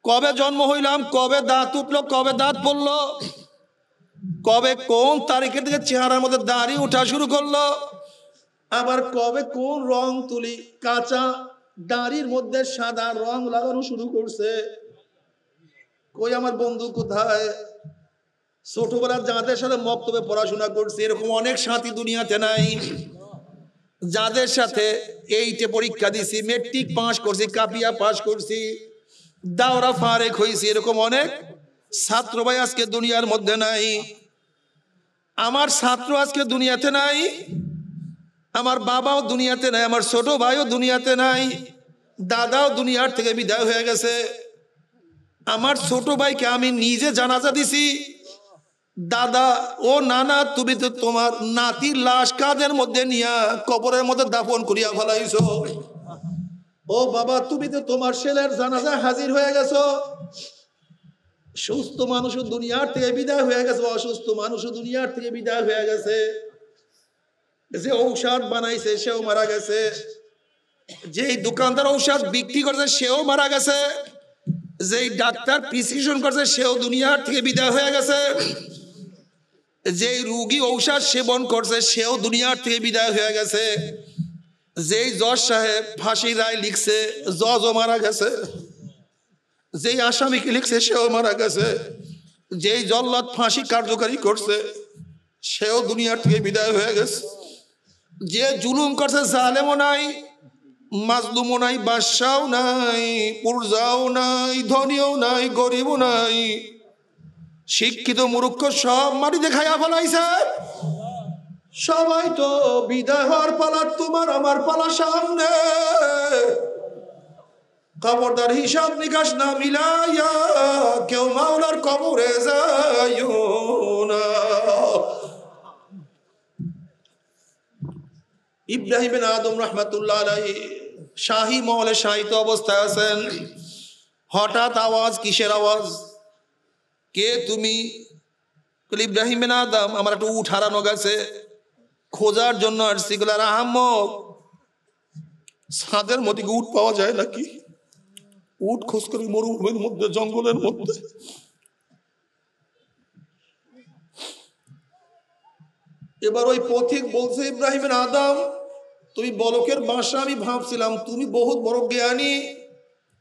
कबे जन्म हইলাম, कबे दाঁত উঠলো, कबे दाঁত পড়লো, কবে কোন তারিখের দিকে চেহারার মধ্যে দাড়ি ওঠা শুরু করলো, আবার কবে কোন রং তুলি কাঁচা দাড়ির মধ্যে সাদা রং লাগানো শুরু করছে। কই আমার বন্ধু কোথায়? ছোটবেলা যাদের সাথে মক্তবে পড়াশোনা করছি এরকম অনেক সাথী দুনিয়াতে নাই। যাদের সাথে এইটে পরীক্ষা দিছি, মেট্রিক পাস করছি, কাপিয়া পাস করছি, দাওরা ফারেক হয়েছি, এরকম অনেক ছাত্র ভাই আজকে দুনিয়ার মধ্যে নাই। আমার ছাত্র আজকে দুনিয়াতে নাই, আমার বাবাও দুনিয়াতে নাই, আমার ছোট ভাইও দুনিয়াতে নাই, দাদাও দুনিয়ার থেকে বিদায় হয়ে গেছে। আমার ছোট ভাইকে আমি নিজে জানাজা দিছি। দাদা ও নানা, তুমি তো তোমার নাতির লাশ কাঁধের মধ্যে নিয়া কবরের মধ্যে দাফন করিয়া ফেলাইছো। ও বাবা, তুমি তো তোমার ছেলের জানাজা হাজির হয়ে গেছো। সুস্থ মানুষও দুনিয়ার থেকে বিদায় হয়ে গেছে, অসুস্থ মানুষও দুনিয়ার থেকে বিদায় হয়ে গেছে। যে ঔষধ বানাইছে সেও মারা গেছে, যেই দোকানদার ঔষধ বিক্রি করছে সেও মারা গেছে, যেই ডাক্তার প্রেসক্রিপশন করছে সেও দুনিয়ার থেকে বিদায় হয়ে গেছে, যেই রোগী ঔষধ সেবন করছে সেও দুনিয়ার থেকে বিদায় হয়ে গেছে, যেই জজ সাহেব ফাঁসির রায় লিখছে জজও মারা গেছে, যেই আসামিকে লিখছে সেও মারা গেছে, যেই জল্লাদ ফাঁসি কার্যকারী করছে সেও দুনিয়ার থেকে বিদায় হয়ে গেছে। যে জুলুম করছে জালেমও নাই, মাজলুমও নাই, বাদশাও নাই, পুরজাও নাই, ধনীও নাই, গরিবও নাই, শিক্ষিত মূর্খ সব মাটিতে খাইয়া ফেলাইছে। সবাই তো বিদায় হওয়ার পালা, তোমার আমার পালা সামনে। খবরদার হিসাব নিকাশ না মিলাইয়া কেউ মাওলার কবরে যাইও না। ইব্রাহিম বিন আদম রাহমাতুল্লাহ আলাইহি শাহী মহলে শায়িত অবস্থায় আছেন। হঠাৎ আওয়াজ, কিসের আওয়াজ? কে তুমি? ইব্রাহিম বিন আদম, আমার একটু উট হারানো গেছে, খোঁজার জন্য আসছি। আর আহম্মদ, ছাদের মধ্যে উট পাওয়া যায় নাকি? উট খোঁজ করি মরুভূমির মধ্যে, জঙ্গলের মধ্যে। এবার ওই পথিক বলছে, ইব্রাহিম বিন আদম, তুমি বলকের ভাষা আমি ভাবছিলাম তুমি বহুত বড় জ্ঞানী,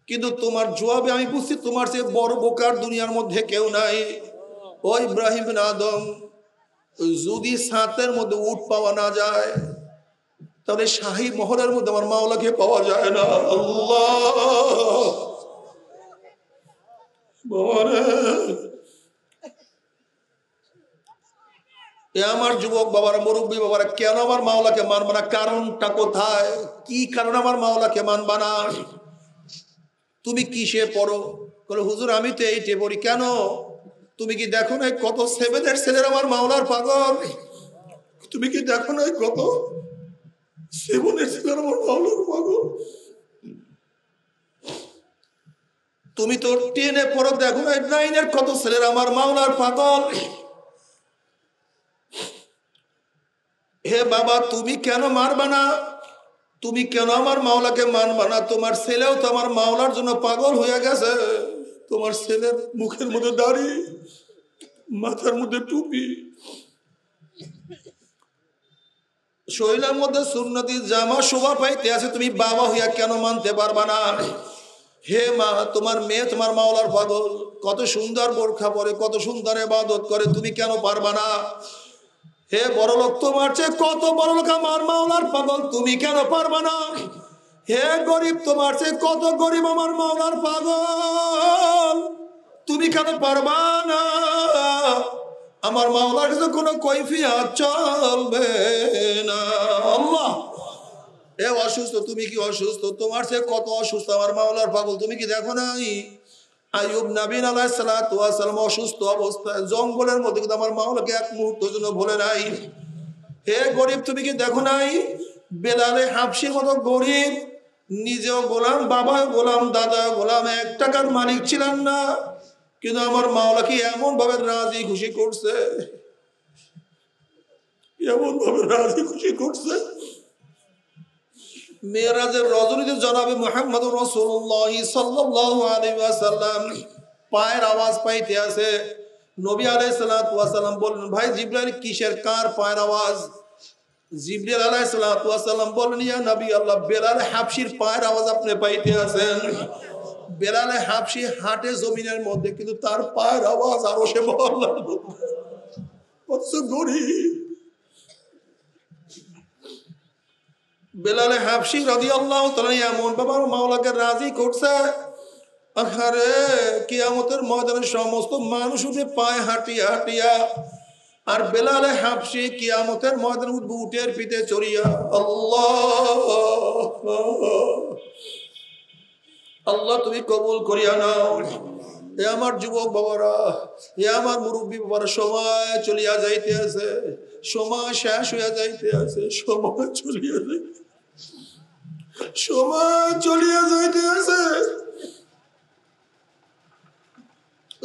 কিন্তু তোমার জবাবে আমি বুঝছি তোমার চেয়ে বড় বোকার দুনিয়ার মধ্যে কেউ নাই। ও ইব্রাহিম বিন আদম, যদি ছাদের মধ্যে উট পাওয়া না যায় তাহলে শাহী মহলের মধ্যে আমার মাওলাকে পাওয়া যায় না। আল্লাহ, আমার যুবক বাবারা, মুরব্বী বাবারা, কেন আমার মাওলাকে মানবা না? কারণটা কোথায়? কি কারণ আমার মাওলাকে মানবা না? তুমি কিসে পড়ো? বলে হুজুর আমি তো এইটে পড়ি। কেন? তুমি কি দেখো না কত সেভেনের ছেলের আমার মাওলার পাগল? তুমি কি দেখো না কত সেভেনের ছেলের আমার মাওলার পাগল? তুমি তো টেনে পড়ো, দেখো না নাইনের কত ছেলের আমার মাওলার পাগল? হে বাবা, তুমি কেন মারবা না? তুমি কেন আমার মাওলাকে মানবা না? তোমার ছেলেও তো আমার মাওলার জন্য পাগল হয়ে গেছে। তোমার ছেলের মুখের মধ্যে দাড়ি, মাথার মধ্যে টুপি, শরীরের মধ্যে সুন্নতি জামা শোভা পাইতে আছে, তুমি বাবা হইয়া কেন মানতে পারবা না? হে মা, তোমার মেয়ে তোমার মাওলার পাগল, কত সুন্দর বোরখা পরে, কত সুন্দর ইবাদত করে, তুমি কেন পারবা না? হে বড় লোক, তোমার চেয়ে কত বড় লোক আমার মাওলার পাগল, তুমি কেন পারবা না? হে গরিব, তোমার চেয়ে কত গরিব আমার মাওলার পাগল, তুমি কেন পারবা না? আমার মাওলার কাছে কোনো কৈফিয়ত চলবে না। আল্লাহ, এ অসুস্থ, তুমি কি অসুস্থ? তোমার চেয়ে কত অসুস্থ আমার মাওলার পাগল, তুমি কি দেখো নাই? আইয়ুব নবী আলাইহিস সালাতু ওয়াস সালাম অসুস্থ অবস্থায় জঙ্গলের মধ্যে কিন্তু আমার মাওলাকে এক মুহূর্তের জন্য ভুলে নাই। হে গরিব, তুমি কি দেখো নাই? বেলালে হাবশির মতো গরিব, নিজেও গোলাম, বাবাও গোলাম, দাদাও গোলাম, 1 টাকার মালিক ছিলেন না, কিন্তু আমার মাওলাকে এমন ভাবে রাজি খুশি করছে, এমন ভাবে রাজি খুশি করছে। মেরাজের রজনীতে জনাবে মুহাম্মদুর রাসূলুল্লাহ সাল্লাল্লাহু আলাইহি ওয়াসাল্লাম পায়ের আওয়াজ পাইতে আছে। নবী আলাইহিস সালাতু ওয়াস সালাম বললেন, ভাই জিবরাইল, কিসের, কার পায়ের আওয়াজ? জিবরাইল আলাইহিস সালাতু ওয়াস সালাম বললেন, ইয়া নবী আল্লাহ, বেলাল হাবশির পায়ের আওয়াজ আপনি পাইতে আছেন। বেলালে হাবশি হাঁটে জমিনের মধ্যে, কিন্তু তার পায়ের আওয়াজ আরো সে মহল্লার মধ্যে। কত গরিব বেলালে হাবশি রাদিয়াল্লাহু তাআলা, এমন বাবার মাওলাকে রাজি করছে। আহারে কিয়ামতের ময়দানে সমস্ত মানুষ উঠে পায়ে হাঁটিয়া হাঁটিয়া, আর বেলালে হাবশি কিয়ামতের ময়দানে উঠবে উটের পিঠে চড়িয়া। আল্লাহ আল্লাহ তুমি কবুল করিয়া নাও। এ আমার যুবক বাবারা, এ আমার মুরব্বী বাবারা, সময় চলিয়া যাইতে আছে, সময় শেষ হইয়া যাইতে আছে, সময় চলিয়া যাইতে, সময় চলিয়া যাইতে আছে।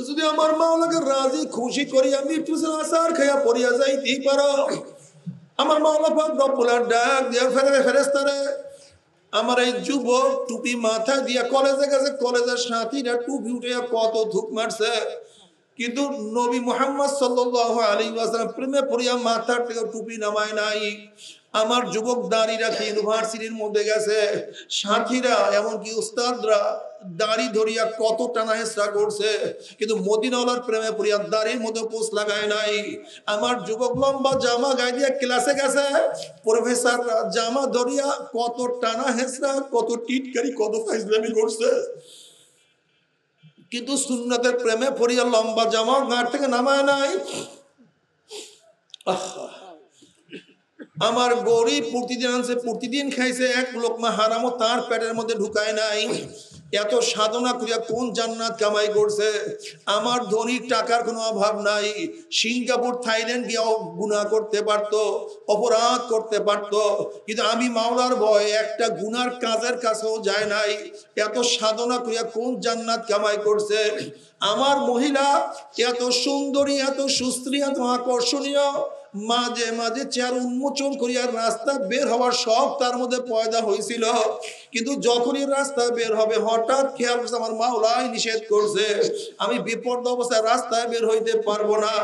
যদি আমার মাওলাকে রাজি খুশি করিয়া মৃত্যু আসার খাইয়া পড়িয়া যাইতেই পারো, আমার মাওলা পাক রব্বুল আলামিন ডাক দিয়া ফেরেশতারে, আমার এই যুবক টুপি মাথা দিয়া কলেজে গেছে, কলেজের সাথীরা টুপি উঠে কত ধুক মারছে, কিন্তু নবী মুহাম্মদ সাল্লাল্লাহু আলাইহি ওয়াসাল্লাম প্রেমে পড়িয়া মাথার থেকে টুপি নামায় নাই। আমার যুবক দাঁড়ি রাখি ইউনিভার্সিটির মধ্যে গেছে, সাথীরা এমনকি উস্তাদরা দাড়ি ধরিয়া কত টানা হেসরা করছে, কিন্তু মদিনাওয়ালার প্রেমে পড়িয়া দাড়ির মধ্যে পোষ লাগায় নাই। আমার যুবক লম্বা জামা গায়ে দিয়া ক্লাসে গেছে, প্রফেসররা জামা ধরিয়া কত টানা হেসরা, কত টিটকারি, কত ফাইজলামি করছে, কিন্তু সুন্নতের প্রেমে পড়িয়া লম্বা জামা গাঁট থেকে নামায় নাই। আমার গরিব প্রতিদিন আনছে, প্রতিদিন খাইছে, এক লোকমা হারামও তার পেটের মধ্যে ঢুকায় নাই। এত সাধনা করিয়া কোন জান্নাত কামাই করছে। আমার ধনীর টাকার কোনো অভাব নাই, সিঙ্গাপুর থাইল্যান্ড গিয়েও গুনাহ করতে পারতো, অপরাধ করতে পারতো, কিন্তু আমি মাওলার ভয়ে একটা গুনার কাজের কাছেও যায় নাই। এত সাধনা করিয়া কোন জান্নাত কামাই করছে। আমার মহিলা এত সুন্দরী, এত সুস্ত্রী, এত আকর্ষণীয়, মাঝে মাঝে চেয়ার উন্মোচন করিয়া রাস্তা বের হওয়ার শখ তার মধ্যে পয়দা হয়েছিল, কিন্তু যখনই রাস্তা বের হবে হঠাৎ খেয়াল করছে আমার মাওলাই নিষেধ করছে, আমি বিপদ অবস্থায় রাস্তায় বের হইতে পারবো না।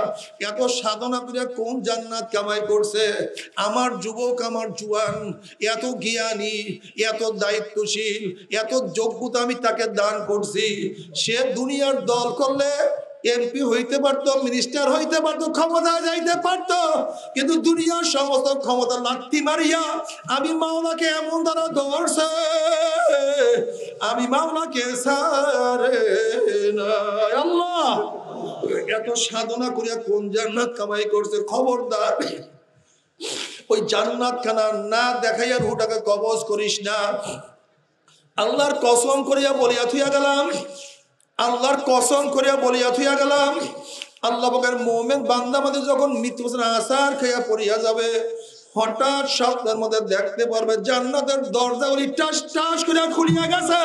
এত সাধনা করিয়া কোন জান্নাত কামাই করছে। আমার যুবক, আমার জুয়ান, এত জ্ঞানী, এত দায়িত্বশীল, এত যোগ্যতা আমি তাকে দান করছি। সে দুনিয়ার দল করলে এমপি হইতে পারতো, মিনিস্টার হইতে পারতো, ক্ষমতায় যাইতে পারতো, কিন্তু দুনিয়ার সমস্ত ক্ষমতা লাথি মারিয়া আমি মাওলাকে এমন দ্বারা ধরছে, আমি মাওলাকে ছাড়ে না। আল্লাহ এত সাধনা করিয়া কোন জান্নাত কামাই করছে। খবরদার ওই জান্নাত খানা না দেখাইয়া রুটাকে কবজ করিস না। আল্লাহর কসম করিয়া বলিয়া থুইয়া গেলাম, আল্লাহর কসম করিয়া বলিয়া থুইয়া গেলাম, আল্লাহ পাকের মুমিন বান্দা মাঝে যখন মৃত্যু আসার খাইয়া পড়িয়া যাবে, হঠাৎ স্বপ্নের মধ্যে দেখতে পারবে জান্নাতের দরজাগুলি টাস টাস করে খুলিয়া গেছে,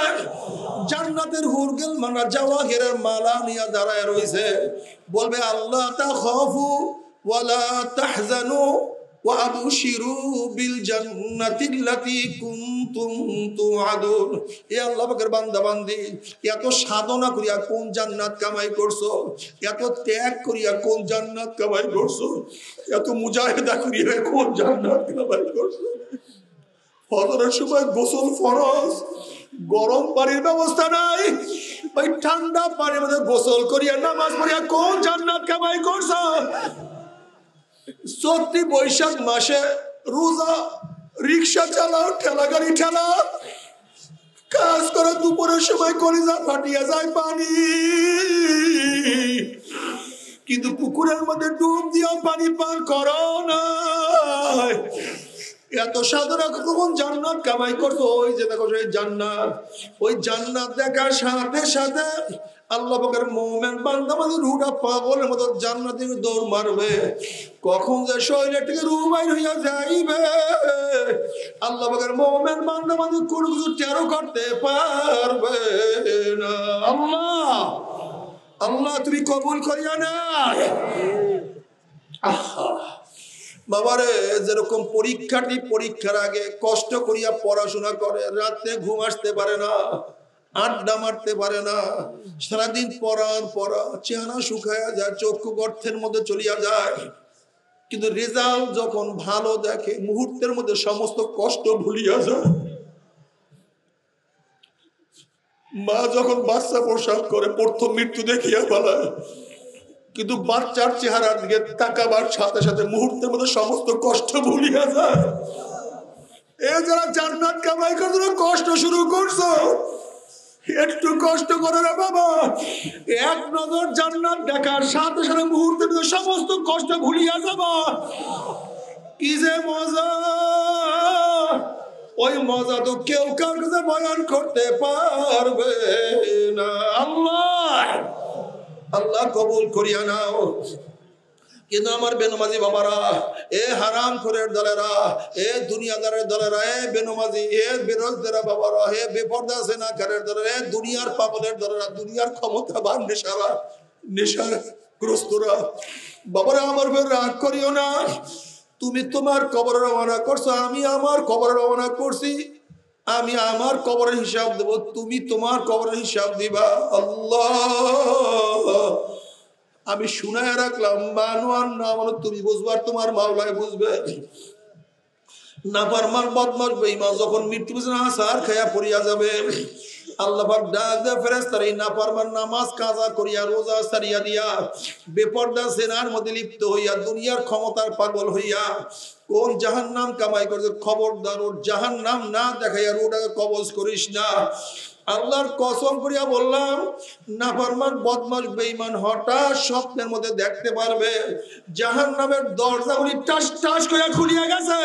জান্নাতের হুরগেল মানা জাওয়াহিরের মালা নিয়ে দাঁড়ায় রইছে। বলবে আল্লাহ তাখাফু ওয়ালা তাহজানু ওয়া আবশিরু বিল জান্নাতিল্লাতী কুনতুম তুআদুন। এ আল্লাহ পাকের বান্দা বান্দি, এত সাধনা করিয়া কোন জান্নাত কামাই করছো, এত ত্যাগ করিয়া কোন জান্নাত কামাই করছো, এত মুজাহিদা করিয়া কোন জান্নাত কামাই করছো। ফজরের সময় গোসল ফরজ, গরম পানির ব্যবস্থা নাই, ওই ঠান্ডা পানির মধ্যে গোসল করিয়া নামাজ পড়িয়া কোন জান্নাত কামাই করছো। চৈত্র বৈশাখ মাসে রোজা, রিক্সা চালাও, ঠেলা গাড়ি ঠেলাও, কাজ করো, দুপুরের সময় কলিজা ফাটিয়া যায় পানি, কিন্তু পুকুরের মধ্যে ডুব দিয়া পানি পান করো না। এত সাধনা কখন জান্নাত কামাই করছো। ওই যে দেখো সেই জান্নাত, ওই জান্নাত দেখার সাথে সাথে আল্লাহ পাকের মুমিন বান্দা মানে রুহটা পাগলের মতো জান্নাতে দৌড় মারবে। কখন যে শরীর থেকে রূহ বাইর হইয়া যাইবে আল্লাহ পাকের মুমিন বান্দা মানে কোনো কিছু টেরো করতে পারবে না। আল্লাহ আল্লাহ তুমি কবুল করিয়া না। বাবারে, যেরকম পরীক্ষার্থী পরীক্ষার আগে কষ্ট করিয়া পড়াশোনা করে, রাতে ঘুম আসতে পারে না, আড্ডা মারতে পারে না, সারাদিন পড়ার পড়া, চেহারা শুকায়া যায়, চক্ষু গর্তের মধ্যে চলিয়া যায়, কিন্তু রেজাল্ট যখন ভালো দেখে মুহূর্তের মধ্যে সমস্ত কষ্ট ভুলিয়া যায়। মা যখন বাচ্চা প্রসব করে প্রথম মৃত্যু দেখিয়া পালায়, কিন্তু বাচ্চার চেহারার দিকে তাকাবার সাথে সাথে মুহূর্তের মধ্যে সমস্ত কষ্ট ভুলিয়া যায়। এ যারা জান্নাত কামাই করে তোমরা কষ্ট শুরু করছো, একটু কষ্ট করো না বাবা। এক নজর জান্নাত দেখার সাথে সাথে মুহূর্তের মধ্যে সমস্ত কষ্ট ভুলিয়া যাবা। কি যে মজা! ওই মজা তো কেউ কার কাছে বয়ান করতে পারবে না। আল্লাহ আল্লাহ কবুল করিয়া নাও। কিন্তু আমার বেনমাজি বাবারা, এ হারাম খোরের দলেরা, এ দুনিয়াদারের দলেরা, এ বেনমাজি, এ বেরোজদারা বাবারা, হে বেপর্দা সেনাকারের দলেরা, এ দুনিয়ার পাগলের দলেরা, দুনিয়ার ক্ষমতাবান নেশারা, নেশার গ্রস্তরা বাবারা, আমার উপর রাগ করিও না। তুমি তোমার কবর রওনা করছো, আমি আমার কবর রওনা করছি। আমি আমার কবরের হিসাব দেব, তুমি তোমার কবরের হিসাব দিবা। আল্লাহ, আমি শুনায় রাখলাম, মানো আর না মানো তুমি বুঝবে, আর তোমার মাওলায় বুঝবে। নাফরমান বদমাশ বেঈমান যখন মৃত্যু বিছানা আসার খায়া পড়িয়া যাবে, আল্লাহ পাক ডাক দেয় ফেরেশতারা, এই নাফরমান নামাজ কাজা করিয়া রোজা ছাড়িয়া দিয়া বেপরদা জেনার মধ্যে লিপ্ত হইয়া দুনিয়ার ক্ষমতার পাগল হইয়া কোন জাহান্নাম কামাই করছে, খবরদার ওর জাহান্নাম না দেখাইয়া ওটাকে কবজ করিস না। আল্লাহর কসম করিয়া বললাম, নাফরমান বদমাশ বেঈমান হঠাৎ স্বপ্নের মধ্যে দেখতে পারবে জাহান্নামের দরজাগুলি টাস টাস করে খুলিয়া গেছে,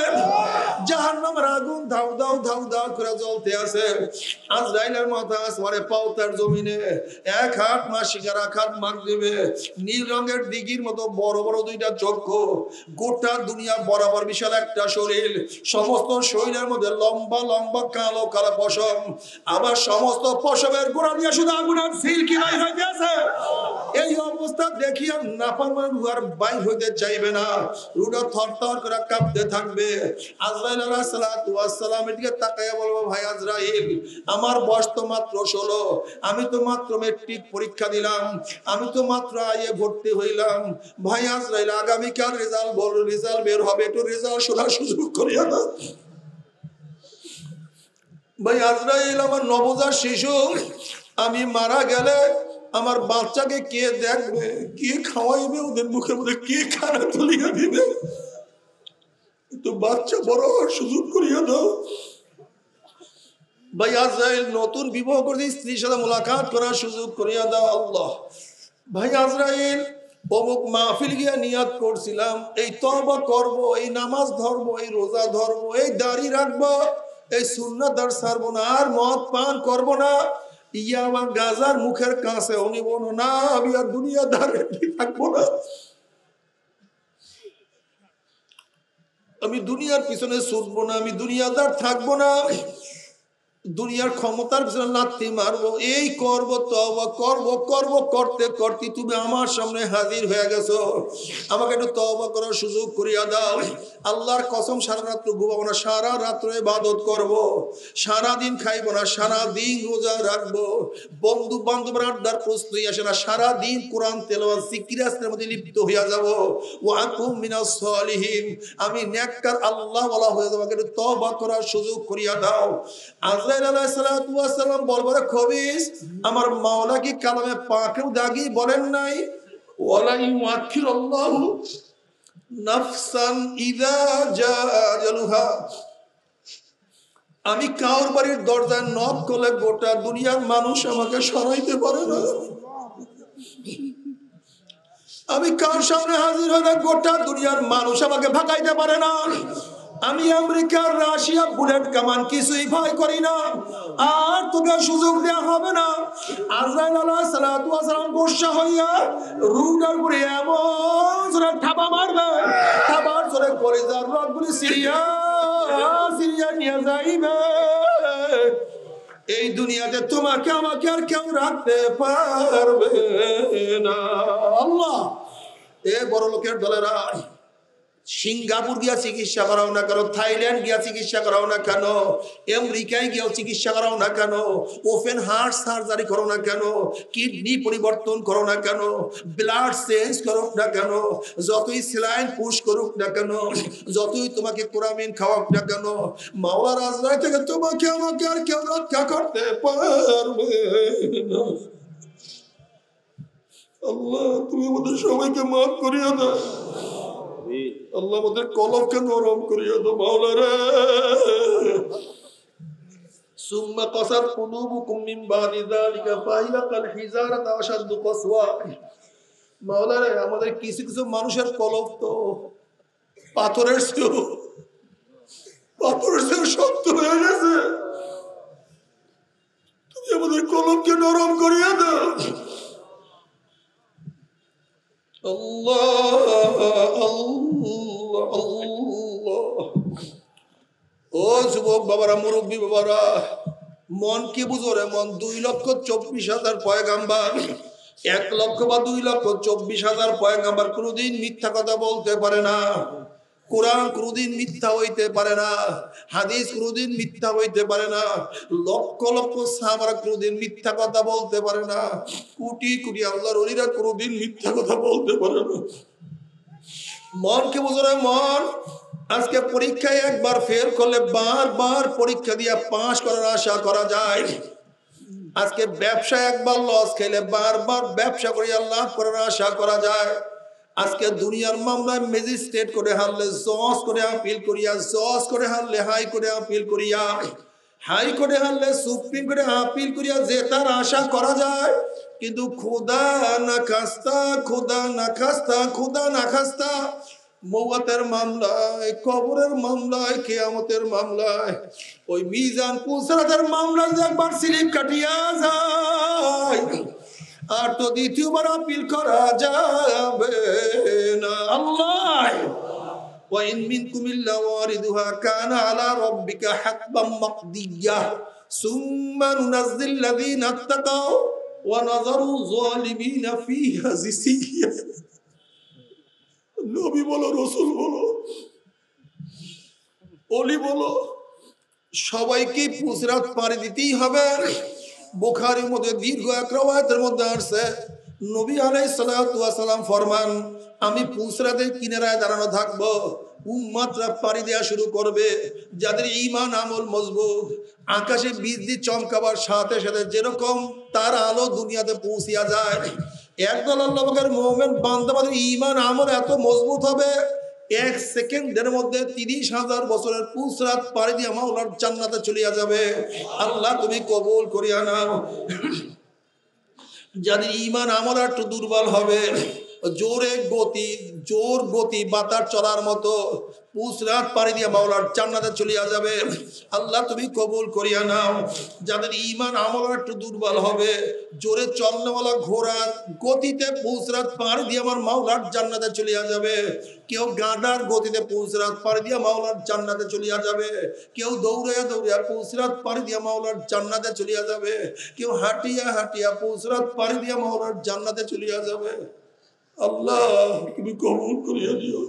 জাহান্নামের আগুন ধাউ দাউ ধাউ দাউ করে জ্বলতে আছে। আজরাইলের মাথা আসমানে পাওতার জমিনে, এক হাত মাসিকার এক হাত মাগরিবে, নীল রঙের দিঘির মতো বড় বড় দুইটা চক্ষু, গোটা দুনিয়া বরাবর বিশাল একটা শরীর, সমস্ত শরীরের মধ্যে লম্বা লম্বা কালো কালো পশম, আবার সমস্ত পশমের গোড়া দিয়ে শুধু আগুনের সিল্কি বাইর হইতে আছে। এই অবস্থা দেখিয়া নাফরমান রূহ আর বাইর হইতে চাইবে না, রূহটা থরথর করে কাঁপতে থাকবে। আজরাইল আলাইহিস সালাতু ওয়াস সালামের দিকে তাকাইয়া বলবো, ভাই আজরাইল, আমার বয়স তো মাত্র 16, আমি তো মাত্র মেট্রিক পরীক্ষা দিলাম, আমি তো মাত্র আইএ ভর্তি হইলাম। ভাই আজরাইল, আগামীকাল রেজাল্ট বল, রেজাল্ট বের হবে, একটু রেজাল্ট শোনার সুযোগ করিয়া দাও। ভাই আজরাইল, আমার নবজাত শিশু, আমি মারা গেলে আমার বাচ্চাকে কে দেখবে, কে খাওয়াইবে, ওদের মুখের মধ্যে কে খানা তুলিয়া দিবে, তো বাচ্চা বড় হওয়ার সুযোগ করিয়া দাও। ভাই আজরাইল, নতুন বিবাহ করে স্ত্রীর সাথে মোলাকাত করার সুযোগ করিয়া দাও। আল্লাহ, ভাই আজরাইল, অমুক মাহফিল গিয়া নিয়াত করছিলাম, এই তওবা করব, এই নামাজ ধরবো, এই রোজা ধরবো, এই দাড়ি রাখবো, এই সুন্নাত আর ছাড়বো না, আর মদ পান করবো না, ইয়া আমার গাজার মুখের কাছে অনিব না, আমি আর দুনিয়াদারে থাকবো না, আমি দুনিয়ার পিছনে ছুটবো না, আমি দুনিয়াদার থাকবো না, দুনিয়ার ক্ষমতার পিছনে লাথি মারবো, এই করবো তওবা করবো, করবো করতে করতে তুমি আমার সামনে হাজির হয়ে গেছো, আমাকে একটু তওবা করার সুযোগ করিয়া দাও। আল্লাহর কসম, সারা রাত্র ঘুমাবো না, সারা রাত্র ইবাদত করবো, সারাদিন খাইবো না, সারাদিন রোজা রাখবো, বন্ধু বান্ধবের আড্ডার প্রশ্নই আসে না, সারাদিন কোরআন তেলাওয়াত জিকির আসরের মধ্যে লিপ্ত হইয়া যাবো। ওয়া আকুম মিনাস সালিহিন, আমি নেককার আল্লাহ ওয়ালা হয়ে যাবো, আমাকে একটু তওবা করার সুযোগ করিয়া দাও। আজরাইল আলাইহিস সালাতু ওয়াস সালাম বলবো, রে খবিস, আমার মাওলা কি কালামে পাকেও দাগি বলেন নাই, ওয়ালা ইউআখিরুল্লাহু নাফসান ইযা জাআ আজালুহা, আমি কাউর বাড়ির দরজায় নক করলে গোটা দুনিয়ার মানুষ আমাকে সরাইতে পারে না, আমি কার সামনে হাজির হলে গোটা দুনিয়ার মানুষ আমাকে ভাগাইতে পারে না, আমি আমেরিকার রাশিয়া বুলেট কামান কিছুই ভয় করি না, আর তোকে সুযোগ দেওয়া হবে না। আজরাইল আলাইহিস সালাতু ওয়াস সালাম গোসা হইয়া রুটার উপরে এমন জোরে থাবা মারবে, থাবার জোরে কলিজার রগগুলি সিরিয়া সিরিয়া নিয়ে যাইবে। এই দুনিয়াতে তোমাকে আমাকে আর কেউ রাখতে পারবে না। আল্লাহ, এ বড় লোকের দলেরা, সিঙ্গাপুর গিয়া চিকিৎসা করাও না কেন, থাইল্যান্ড গিয়া চিকিৎসা করাও না কেন, আমেরিকায় গিয়েও চিকিৎসা করাও না কেন, ওপেন হার্ট সার্জারি করো না কেন, কিডনি পরিবর্তন করো না কেন, ব্লাড চেঞ্জ করো না কেন, যতই স্যালাইন পুশ করুক না কেন, যতই তোমাকে কোরামিন খাওয়াক না কেন, মাওলার আজরাই থেকে তোমাকে আমাকে আর কেউ রক্ষা করতে পারবে না। আল্লাহ তুমি আমাদের সবাইকে মাফ করিয়া দাও। আল্লাহ আমাদের কলবকে নরম করিয়া দাও মাওলা রে। সুম্মা কাসাত কুলুবুকুম মিন বাদি যালিকা ফাহিয়া কাল হিজারাতি আশাদ্দু কাসওয়া। মাওলা রে আমাদের কিছু কিছু মানুষের কলব তো পাথরের চেয়েও শক্ত হয়ে গেছে। তুমি আমাদের কলবকে নরম করিয়া দাও। আল্লাহ আল্লাহ আল্লাহ। ও যুবক বাবারা, মুরব্বী বাবারা, মন কি বুঝো রে? মন 2,24,000 পয়গাম্বার, 1 লক্ষ বা 2,24,000 পয়গাম্বার কোনদিন মিথ্যা কথা বলতে পারে না। কোরআন কোনদিন মিথ্যা হইতে পারে না, হাদিস কোনদিন মিথ্যা হইতে পারে না, লক্ষ লক্ষ সাহাবারা কোনদিন মিথ্যা কথা বলতে পারে না, কোটি কোটি আল্লাহর ওলিরা কোনদিন মিথ্যা কথা বলতে পারে না। মনকে বুঝো রে মন। আজকে পরীক্ষায় একবার ফেল করলে বারবার পরীক্ষা দিয়ে পাস করার আশা করা যায়। আজকে ব্যবসায় একবার লস খেলে বারবার ব্যবসা করিয়া লাভ করার আশা করা যায়। আজকে দুনিয়ার মামলায় ম্যাজিস্ট্রেট করে হারলে জজ করে আপিল করিয়া, জজ করে হারলে হাই কোর্টে আপিল করিয়া, হাই কোর্টে হারলে সুপ্রিম কোর্টে আপিল করিয়া জেতার আশা করা যায়। কিন্তু খোদা না খাস্তা, খোদা না খাস্তা, খোদা না খাস্তা, মওয়াতের মামলায়, কবরের মামলায়, কিয়ামতের মামলায়, ওই মিজান পুলসরাতের মামলায় যে একবার স্লিপ কাটিয়া যায় আর তো দ্বিতীয়বার আপিল করা যাবে না। আল্লাহ ওয়াইন মিনকুম ইল্লা ওয়ারিদুহা কানা আলা রাব্বিকা হাতবাম মাকদিয়্যা সুম্মা নুনাজ্জিল লাযীনা ইত্তাকাও ওয়া নাযারু যালিমিনা ফিহা জিসিয়্যা। নবী বলো, রাসূল বলো, ওলি বলো, সবাইকে পুসরাত পাড়ি দিতেই হবে। বুখারীর মধ্যে দীর্ঘ এক রওয়ায়াতের মধ্যে আসছে, নবী আলাইহিস সালাতু ওয়াস সালাম ফরমান, আমি পুসরাতের কিনারায় দাঁড়ানো থাকবো, উম্মতরা পাড়ি দেওয়া শুরু করবে। যাদের ঈমান আমল মজবুত, আকাশে বিজলি চমকাবার সাথে সাথে যেরকম তার আলো দুনিয়াতে পৌঁছিয়া যায়, একদল আল্লাহ পাকের মুমিন বান্দাদের ঈমান আমল এত মজবুত হবে, 1 সেকেন্ডের মধ্যে 30,000 বছরের পুসরাত পাড়ি দিয়ে মাওলার জান্নাতে চলিয়া যাবে। আল্লাহ তুমি কবুল করিয়া নাও। যাদের ঈমান আমল একটু দুর্বল হবে, জোর গতি বাতাস চলার মতো পুসরাত পাড়ি দিয়ে মাওলার জান্নাতে চলিয়া যাবে। আল্লাহ তুমি কবুল করিয়া নাও। যাদের ঈমান আমল একটু দুর্বল হবে, জোরে চলনেওয়ালা ঘোড়ার গতিতে পুসরাত পাড়ি দিয়ে আমার মাওলার জান্নাতে চলিয়া যাবে। কেউ গাদার গতিতে পুসরাত পাড়ি দিয়ে মাওলার জান্নাতে চলিয়া যাবে। কেউ দৌড়াইয়া দৌড়াইয়া পুসরাত পাড়ি দিয়ে মাওলার জান্নাতে চলিয়া যাবে। কেউ হাঁটিয়া হাঁটিয়া পুসরাত পাড়ি দিয়ে মাওলার জান্নাতে চলিয়া যাবে। আল্লাহ তুমি কবুল করিয়া দিও।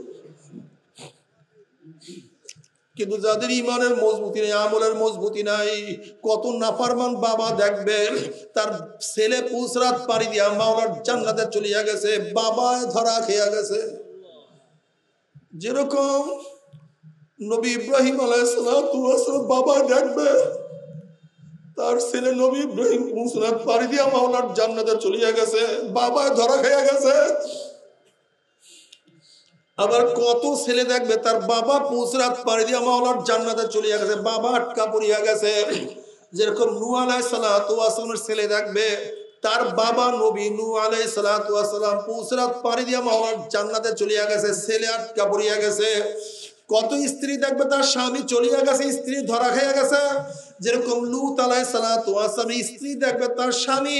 কিন্তু যাদের ঈমানের মজবুতি নেই, আমলের মজবুতি নাই, কত নাফরমান বাবা দেখবে তার ছেলে পুসরাত পাড়ি দিয়া মাওলার জান্নাতে চলিয়া গেছে, বাবা ধরা খেয়া গেছে। যেরকম নবী ইব্রাহিম আলাইহিস সালাতু ওয়াস সালাম বাবা দেখবে তার ছেলে নবী ইব্রাহিম পুসরাত পাড়ি দিয়া মাওলার জান্নাতে চলিয়া গেছে, বাবা ধরা খেয়া গেছে। আবার কত ছেলে দেখবে তার বাবা পুসরাত পাড়ি দিয়া মাওলার জান্নাতে চলিয়া গেছে, বাবা আটকা পড়িয়া গেছে। যেরকম নূহ আলাইহিস সালাতু ওয়াস সালামের ছেলে দেখবে তার বাবা নবী নূহ আলাইহিস সালাতু ওয়াস সালাম পুসরাত পাড়ি দিয়া মাওলার জান্নাতে চলিয়া গেছে, ছেলে আটকা পড়িয়া গেছে। কত স্ত্রী দেখবে তার স্বামী চলিয়া গেছে, স্ত্রী ধরা খেয়ে গেছে। যেরকম লূত আলাইহিস সালাতু ওয়াস সালামের স্ত্রী দেখবে তার স্বামী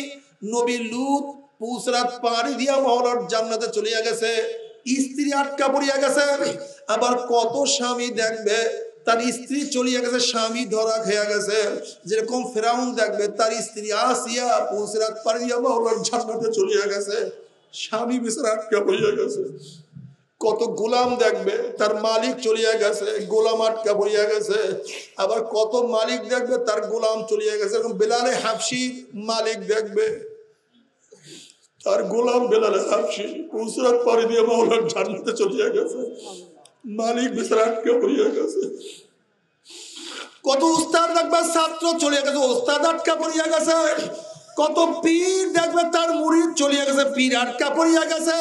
নবী লূত পুসরাত পাড়ি দিয়া মাওলার জান্নাতে চলিয়া গেছে, স্ত্রী আটকা পড়িয়া গেছে। আবার কত স্বামী দেখবে তার স্ত্রী চলিয়া গেছে, স্বামী ধরা খেয়ে গেছে। যেরকম ফেরাউন দেখবে তার স্ত্রী আসিয়া পুসরাত পাড়ি দিয়া মাওলার জান্নাতে চলিয়া গেছে, স্বামী বেচারা আটকা পড়িয়া গেছে। কত গোলাম দেখবে তার মালিক চলিয়া গেছে, গোলাম আটকা পড়িয়া গেছে। আবার কত মালিক দেখবে তার গোলাম চলিয়া গেছে। এরকম বেলালে হাফসি মালিক দেখবে তার গোলাম বেলালে হাফসি পুসরাত পাড়ি দিয়ে মাওলার জান্নাতে চলিয়া গেছে, মালিক বেচারা আটকা পড়িয়া গেছে। কত উস্তাদ দেখবে ছাত্র চলিয়া গেছে, ওস্তাদ আটকা পড়িয়া গেছে। কত পীর দেখবে তার মুরিদ চলিয়া গেছে, পীর আটকা পড়িয়া গেছে।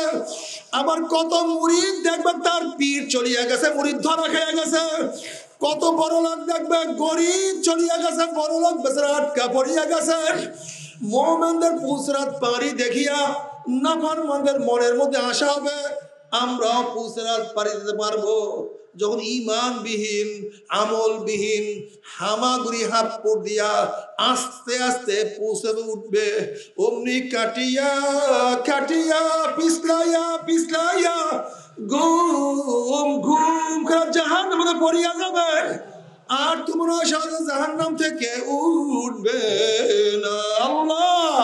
আবার কত মুরিদ দেখবে তার পীর চলিয়া গেছে, মুরিদ ধরা খেয়ে গেছে। কত বড় লোক দেখবে গরিব চলিয়া গেছে, বড় লোক বেচারা আটকা পড়িয়া গেছে। মুমিনদের পুসরাত পাড়ি দেখিয়া নাফরমানদের মনের মধ্যে আশা হবে আমরাও পুসরাত পাড়ি দিতে পারবো। যখন ইমানবিহীন আমলবিহীন হামাগুড়ি হাতপুর দিয়া আস্তে আস্তে পৌঁছে উঠবে, অমনি কাটিয়া কাটিয়া পিছলাইয়া পিছলাইয়া ঘুম ঘুম জাহান্নামে পড়িয়া যাবে। আর তোমরা সহজে জাহান্নাম থেকে উঠবে না। আল্লাহ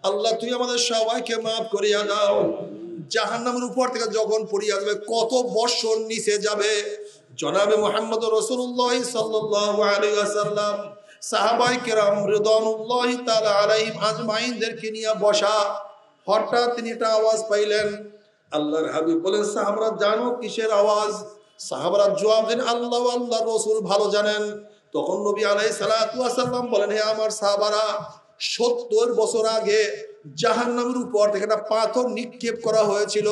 আল্লাহ তুই আমাদের সবাইকে মাফ করিয়া দাও। জাহান্নামের উপর থেকে যখন পড়িয়া যাবে কত বছর নিচে যাবে। জনাবে মুহাম্মদ রাসূলুল্লাহ সাল্লাল্লাহু আলাইহি ওয়াসাল্লাম সাহাবায়ে কেরাম রিদওয়ানুল্লাহি তাআলা আলাইহিম আজমাইনদেরকে নিয়ে বসা। হঠাৎ তিনি একটা আওয়াজ পাইলেন। আল্লাহর হাবিব বলেন, সাহাবারা জানো কিসের আওয়াজ? সাহাবারা জবাব দেন, আল্লাহ আল্লাহর রাসূল ভালো জানেন। তখন নবী আলাইহিস সালাতু ওয়াস সালাম বলেন, হে আমার সাহাবারা, 70 বছর আগে জাহান্নামের উপর থেকে একটা পাথর নিক্ষেপ করা হয়েছিল।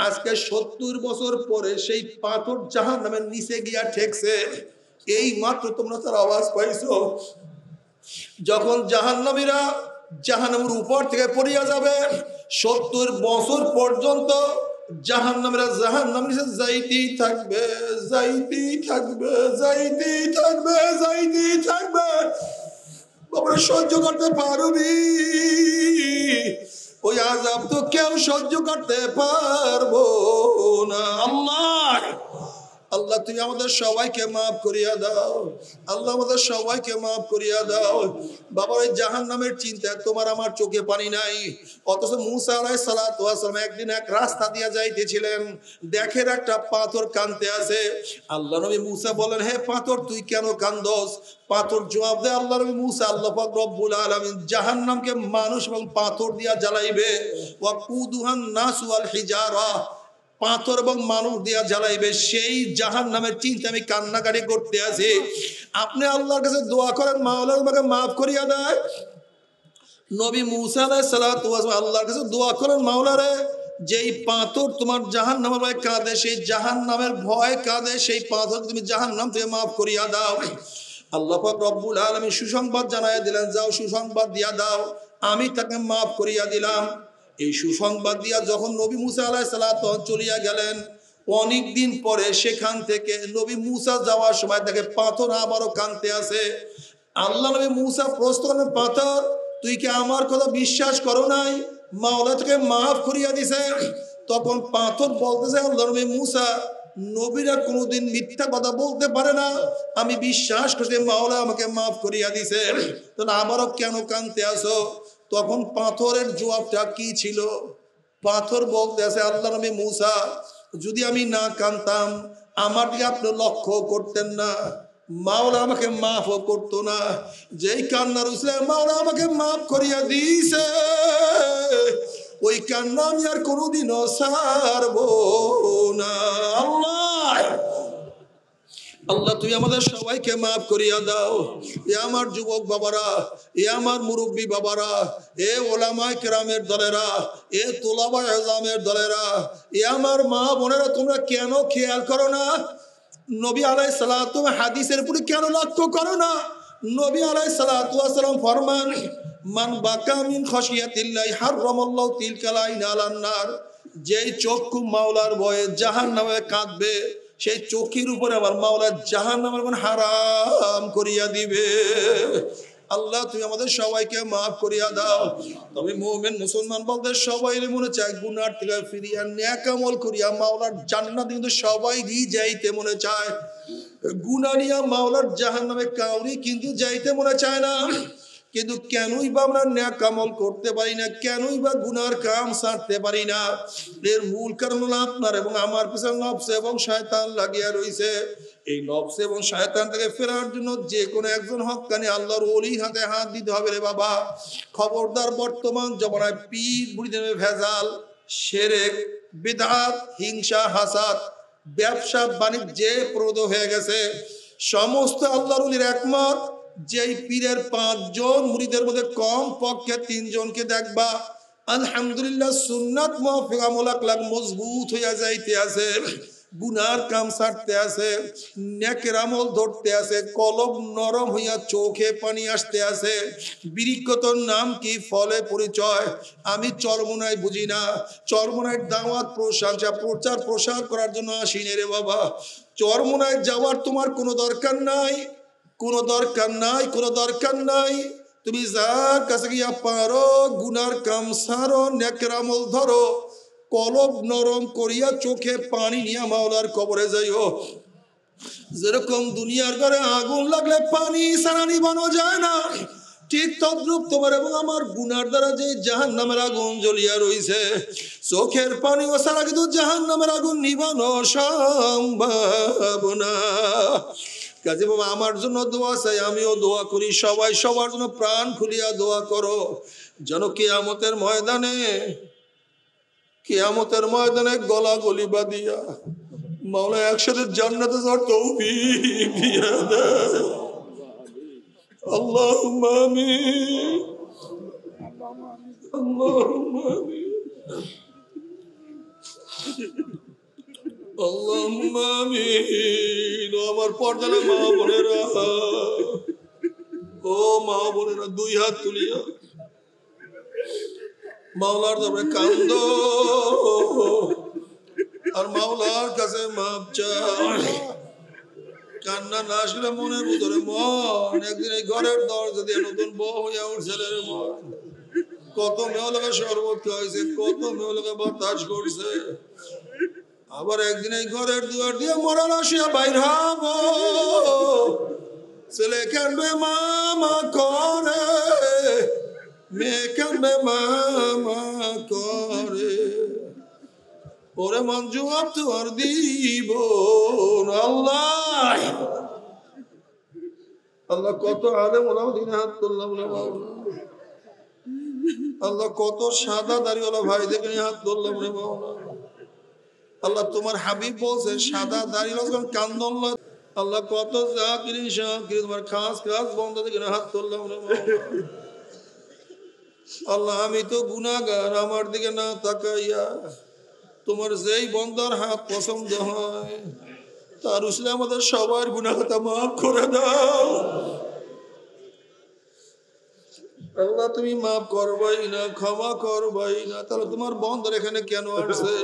আজকে 70 বছর পরে সেই পাথর জাহান্নামের নিচে গিয়া ঠেকছে। এই মাত্র তোমরা তার আওয়াজ পাইছো। যখন জাহান্নামীরা জাহান্নামের উপর থেকে পড়িয়া যাবে 70 বছর পর্যন্ত জাহান্নামীরা জাহান্নামের নিচে যাইতেই থাকবে, যাইতেই থাকবে, যাইতেই থাকবে, যাইতেই থাকবে। বাবা সহ্য করতে পারবি? ওই আযাব তো কেউ সহ্য করতে পারবো না। আল্লাহ আল্লাহ তুমি আমাদের সবাইকে মাফ করিয়া দাও। আল্লাহ আমাদের সবাইকে মাফ করিয়া দাও। বাবা ওই জাহান্নামের চিন্তায় তোমার আমার চোখে পানি নাই। অথচ মুসা আলাইহিস সালাতু ওয়াস সালাম একদিন এক রাস্তা দিয়া যাইতেছিলেন, দেখেন একটা পাথর কাঁদতে আছে। আল্লাহ নবী মুসা বলেন, হে পাথর তুই কেন কান্দোস? পাথর জবাব দেয়, আল্লাহ নবী মুসা, আল্লাহ পাক রব্বুল আলামিন জাহান্নামকে মানুষ এবং পাথর দিয়া জ্বালাইবে। ওয়া কুদুহান নাস ওয়াল হিজারা, পাথর এবং মানুষ দিয়া জ্বালাইবে। সেই জাহান্নামের চিন্তা আমি কান্নাকাটি করতে আছি। আপনি আল্লাহর কাছে দোয়া করেন, মাওলা আমাকে মাফ করিয়া দেয়। নবী মুসা আলাইহিস সালাতু ওয়াস সালাম আল্লাহর কাছে দোয়া করেন, মাওলা রে, যেই পাথর তোমার জাহান্নামের ভয় কাঁদে, সেই জাহান্নামের ভয় কাঁদে, সেই পাথর তুমি জাহান্নাম থেকে মাফ করিয়া দাও। আল্লাহ পাক রব্বুল আলামিন সুসংবাদ জানাইয়া দিলেন, যাও সুসংবাদ দিয়া দাও, আমি তাকে মাফ করিয়া দিলাম। এই সুসংবাদ দিয়া যখন নবী মুসা আলাইহিস সালাতু চলিয়া গেলেন, অনেক দিন পরে সেখান থেকে নবী মুসা যাওয়ার সময় দেখে পাথর আবারও কাঁদতে আছে। আল্লাহ নবী মুসা প্রশ্ন করলেন, পাথর তুই কি আমার কথা বিশ্বাস করো নাই? মাওলা তোকে মাফ করিয়া দিছে। তখন পাথর বলতেছে, আল্লাহ নবী মুসা, নবীরা কোনোদিন মিথ্যা কথা বলতে পারে না, আমি বিশ্বাস করছি মাওলা আমাকে মাফ করিয়া দিছে, তাহলে আবারও কেন কাঁদতে আসো? তখন পাথরের জবাবটা কি ছিল? পাথর বলতে আছে, আল্লাহ নবী মুসা, যদি আমি না কাঁদতাম আমার দিকে আপনি লক্ষ্য করতেন না, মাওলা আমাকে মাফও করতো না। যেই কান্নার উসলে মাওলা আমাকে মাফ করিয়া দিছে, ওই কান্না আমি আর কোনোদিনও ছাড়বো না। আল্লাহ আল্লাহ তুই আমাদের সবাইকে মাফ করিয়া দাও। এ আমার যুবক বাবারা, এ আমার মুরব্বী বাবারা, এ ওলামায়ে কেরামের দলেরা, এ তোলাবায়ে আযমের দলেরা, এ আমার মা বোনেরা, তোমরা কেন খেয়াল করো না? নবী আলাইহিস সালাতু হাদিসের উপরে কেন লক্ষ্য করো না? নবী আলাইহিস সালাতু ওয়াসালাম ফরমান, মান বাকা মিন খাশিয়াতিল্লাহি হারামাল্লাহু তিলকাল আইন আলান নার, যেই চক্ষু মাওলার ভয়ে জাহান্নামে কাঁদবে, সেই চোখের উপরে আবার মাওলা জাহান্নামের আগুন হারাম করিয়া দিবে। আল্লাহ তুমি আমাদের সবাইকে মাফ করিয়া দাও। তবে মুমিন মুসলমান বলতে সবাই মনে চায় গুনার থেকে ফিরিয়া নেক আমল করিয়া মাওলার জান্নাত কিন্তু সবাইই যাইতে মনে চায়। গুনাহ নিয়া মাওলার জাহান্নামে কাউরি কিন্তু যাইতে মনে চায় না। কিন্তু কেনই বা আমরা নেক আমল করতে পারি না, কেনই বা গুনার কাম ছাড়তে পারি না? এর মূল কারণ হলো আপনার এবং আমার পিছনে নফস এবং শয়তান লাগিয়া রইছে। এই নফস এবং শয়তান থেকে ফেরার জন্য যে কোনো একজন হক্কানি আল্লাহর ওলির হাতে হাত দিতে হবে রে বাবা। খবরদার, বর্তমান জমানায় পীর মুরিদের ভেজাল, শিরক, বিদআত, হিংসা, হাসাদ, ব্যবসা বাণিজ্যে প্রদ হয়ে গেছে। সমস্ত আল্লাহর ওলির একমত, যেই পীরের 5 জন মুরিদের মধ্যে কম পক্ষে 3 জনকে দেখবা আলহামদুলিল্লাহ সুন্নাত মুওয়াফিক আমল আখলাক মজবুত হইয়া যাইতে আছে, গুনার কাম ছাড়তে আছে, নেকের আমল ধরতে আছে, কলব নরম হইয়া চোখে পানি আসতে আছে। বিরিক্কতর নাম কি, ফলে পরিচয়। আমি চরমোনাই বুঝি না, চরমোনাইয়ের দাওয়াত প্রশংসা প্রচার প্রসার করার জন্য আসিনি রে বাবা। চরমোনায় যাওয়ার তোমার কোনো দরকার নাই, কোনো দরকার নাই, কোনো দরকার নাই। তুমি যার কাছে গিয়া পারো গুনার কাম সারো, নেকের আমল ধরো, কলব নরম করিয়া চোখে পানি নিয়ে মাওলার কবরে যাইও। যেরকম দুনিয়ার ঘরে আগুন লাগলে পানি ছাড়া নিবানো যায় না, ঠিক তদ্রূপ তোমার এবং আমার গুনার দ্বারা যে জাহান্নামের আগুন জ্বলিয়া রইছে, চোখের পানি ও ছাড়া কিন্তু জাহান্নামের আগুন নিবানো সম্ভব না। কাজে বাবা, আমার জন্য দোয়া চাই, আমিও দোয়া করি, সবাই সবার জন্য প্রাণ খুলিয়া দোয়া করো, যেন কিয়ামতের ময়দানে, কিয়ামতের ময়দানে গলা গলি বাঁধিয়া মাওলা একসাথে জান্নাতে যাওয়ার তৌফিক দিয়া দেয়। আল্লাহুম্মা আমিন, আল্লাহুম্মা আমিন, আল্লাহুম্মা আমিন। আমার পর্দার মা বোনেরা, ও মা বোনেরা, 2 হাত তুলিয়া মাওলার দরবারে কান্দো আর মাওলার কাছে মাপ চাও। কান্না না আসলে মনের ভিতরে মন একদিন এই ঘরের দরজা দিয়ে নতুন বউ হইয়া উঠছে রে মন। কত মেয়েলোকে শরবত খাওয়াইছে, কত মেয়েলোকে বাতাস করছে, আবার একদিন এই ঘরের দুয়ার দিয়ে মরার আসিয়া বাইর হব। ছেলে কানবে মামা করে, মেয়ে কানবে মামা করে, ওরে মন জবাব তো আর দিব না। আল্লাহ আল্লাহ কত আলেম ওলামা দিনে হাত তুললাম রে মাওলা। আল্লাহ কত সাদা দাড়িওয়ালা ভাই দেখে হাত তুললাম রে মাওলা। আল্লাহ তোমার হাবিব বলছে সাদা দাড়িওয়ালা কান্দন। আল্লাহ কত জাকিরিন শাকিরিন তোমার খাস খাস বন্ধ দেখে হাত তুললাম রে মাওলা। আল্লাহ আমি তো গুনাহগার, আমার দিকে না তাকাইয়া তোমার যেই বন্দার হাত পছন্দ হয় তার উসলে আমাদের সবার গুনাহ খাতা মাফ করে দাও। আল্লাহ তুমি মাফ করবাই না, ক্ষমা করবাই না, তাহলে তোমার বন্দার এখানে কেন আসছে?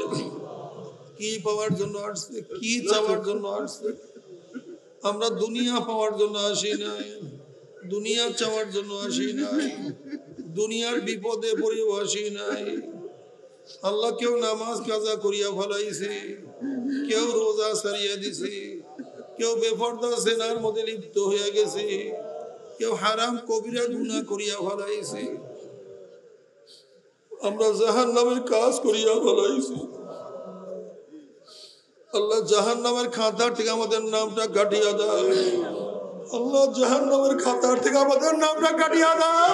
কি পাওয়ার জন্য আসছে? কি চাওয়ার জন্য আসছে? আমরা দুনিয়া পাওয়ার জন্য আসি নাই, দুনিয়া চাওয়ার জন্য আসি নাই, দুনিয়ার বিপদে পড়েও আসি নাই। আল্লাহ কেউ নামাজ কাজা করিয়া ফেলাইছি, কেউ রোজা সারিয়া দিছি, কেউ বেপরদা জেনার মধ্যে লিপ্ত হয়ে গেছি, কেউ হারাম কবিরা গুনাহ করিয়া ফেলাইছি, আমরা জাহান্নামের কাজ করিয়া ফেলাইছি। আল্লাহ জাহান্নামের খাতার থেকে আমাদের নামটা কাটিয়া দাও। আল্লাহ জাহান্নামের খাতার থেকে আমাদের নামটা কাটিয়া দাও।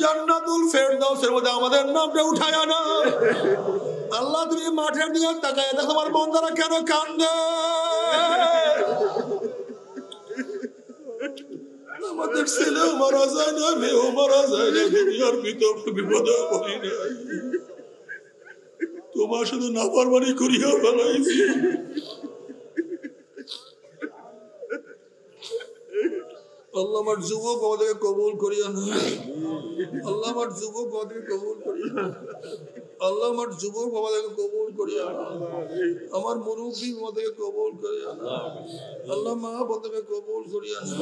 জান্নাতুল ফেরদাউসের মধ্যে আমাদের নামটা উঠায়া নাও। আল্লাহ তুমি মাঠের দিকে তাকায় দেখো তোমার বান্দারা কেন কান্দে। আমাদের ছেলেও মারা যায় না, মেয়েও মারা যায় না, দুনিয়ার ভিতর বিপদে পড়ি নাই, তোমার শুধু নাফরমানি করিয়া ফেলাইছি। আল্লাহ আমার যুবক আমাদেরকে কবুল করিয়া না, আল্লাহ আমার যুবক আমাদেরকে কবুল করিয়া না, আল্লাহ আমার যুবক আমাদেরকে কবুল করিয়া না, আমার মুরব্বী আমাদেরকে কবুল করিয়া না, আল্লাহ মা আমাদেরকে কবুল করিয়া না।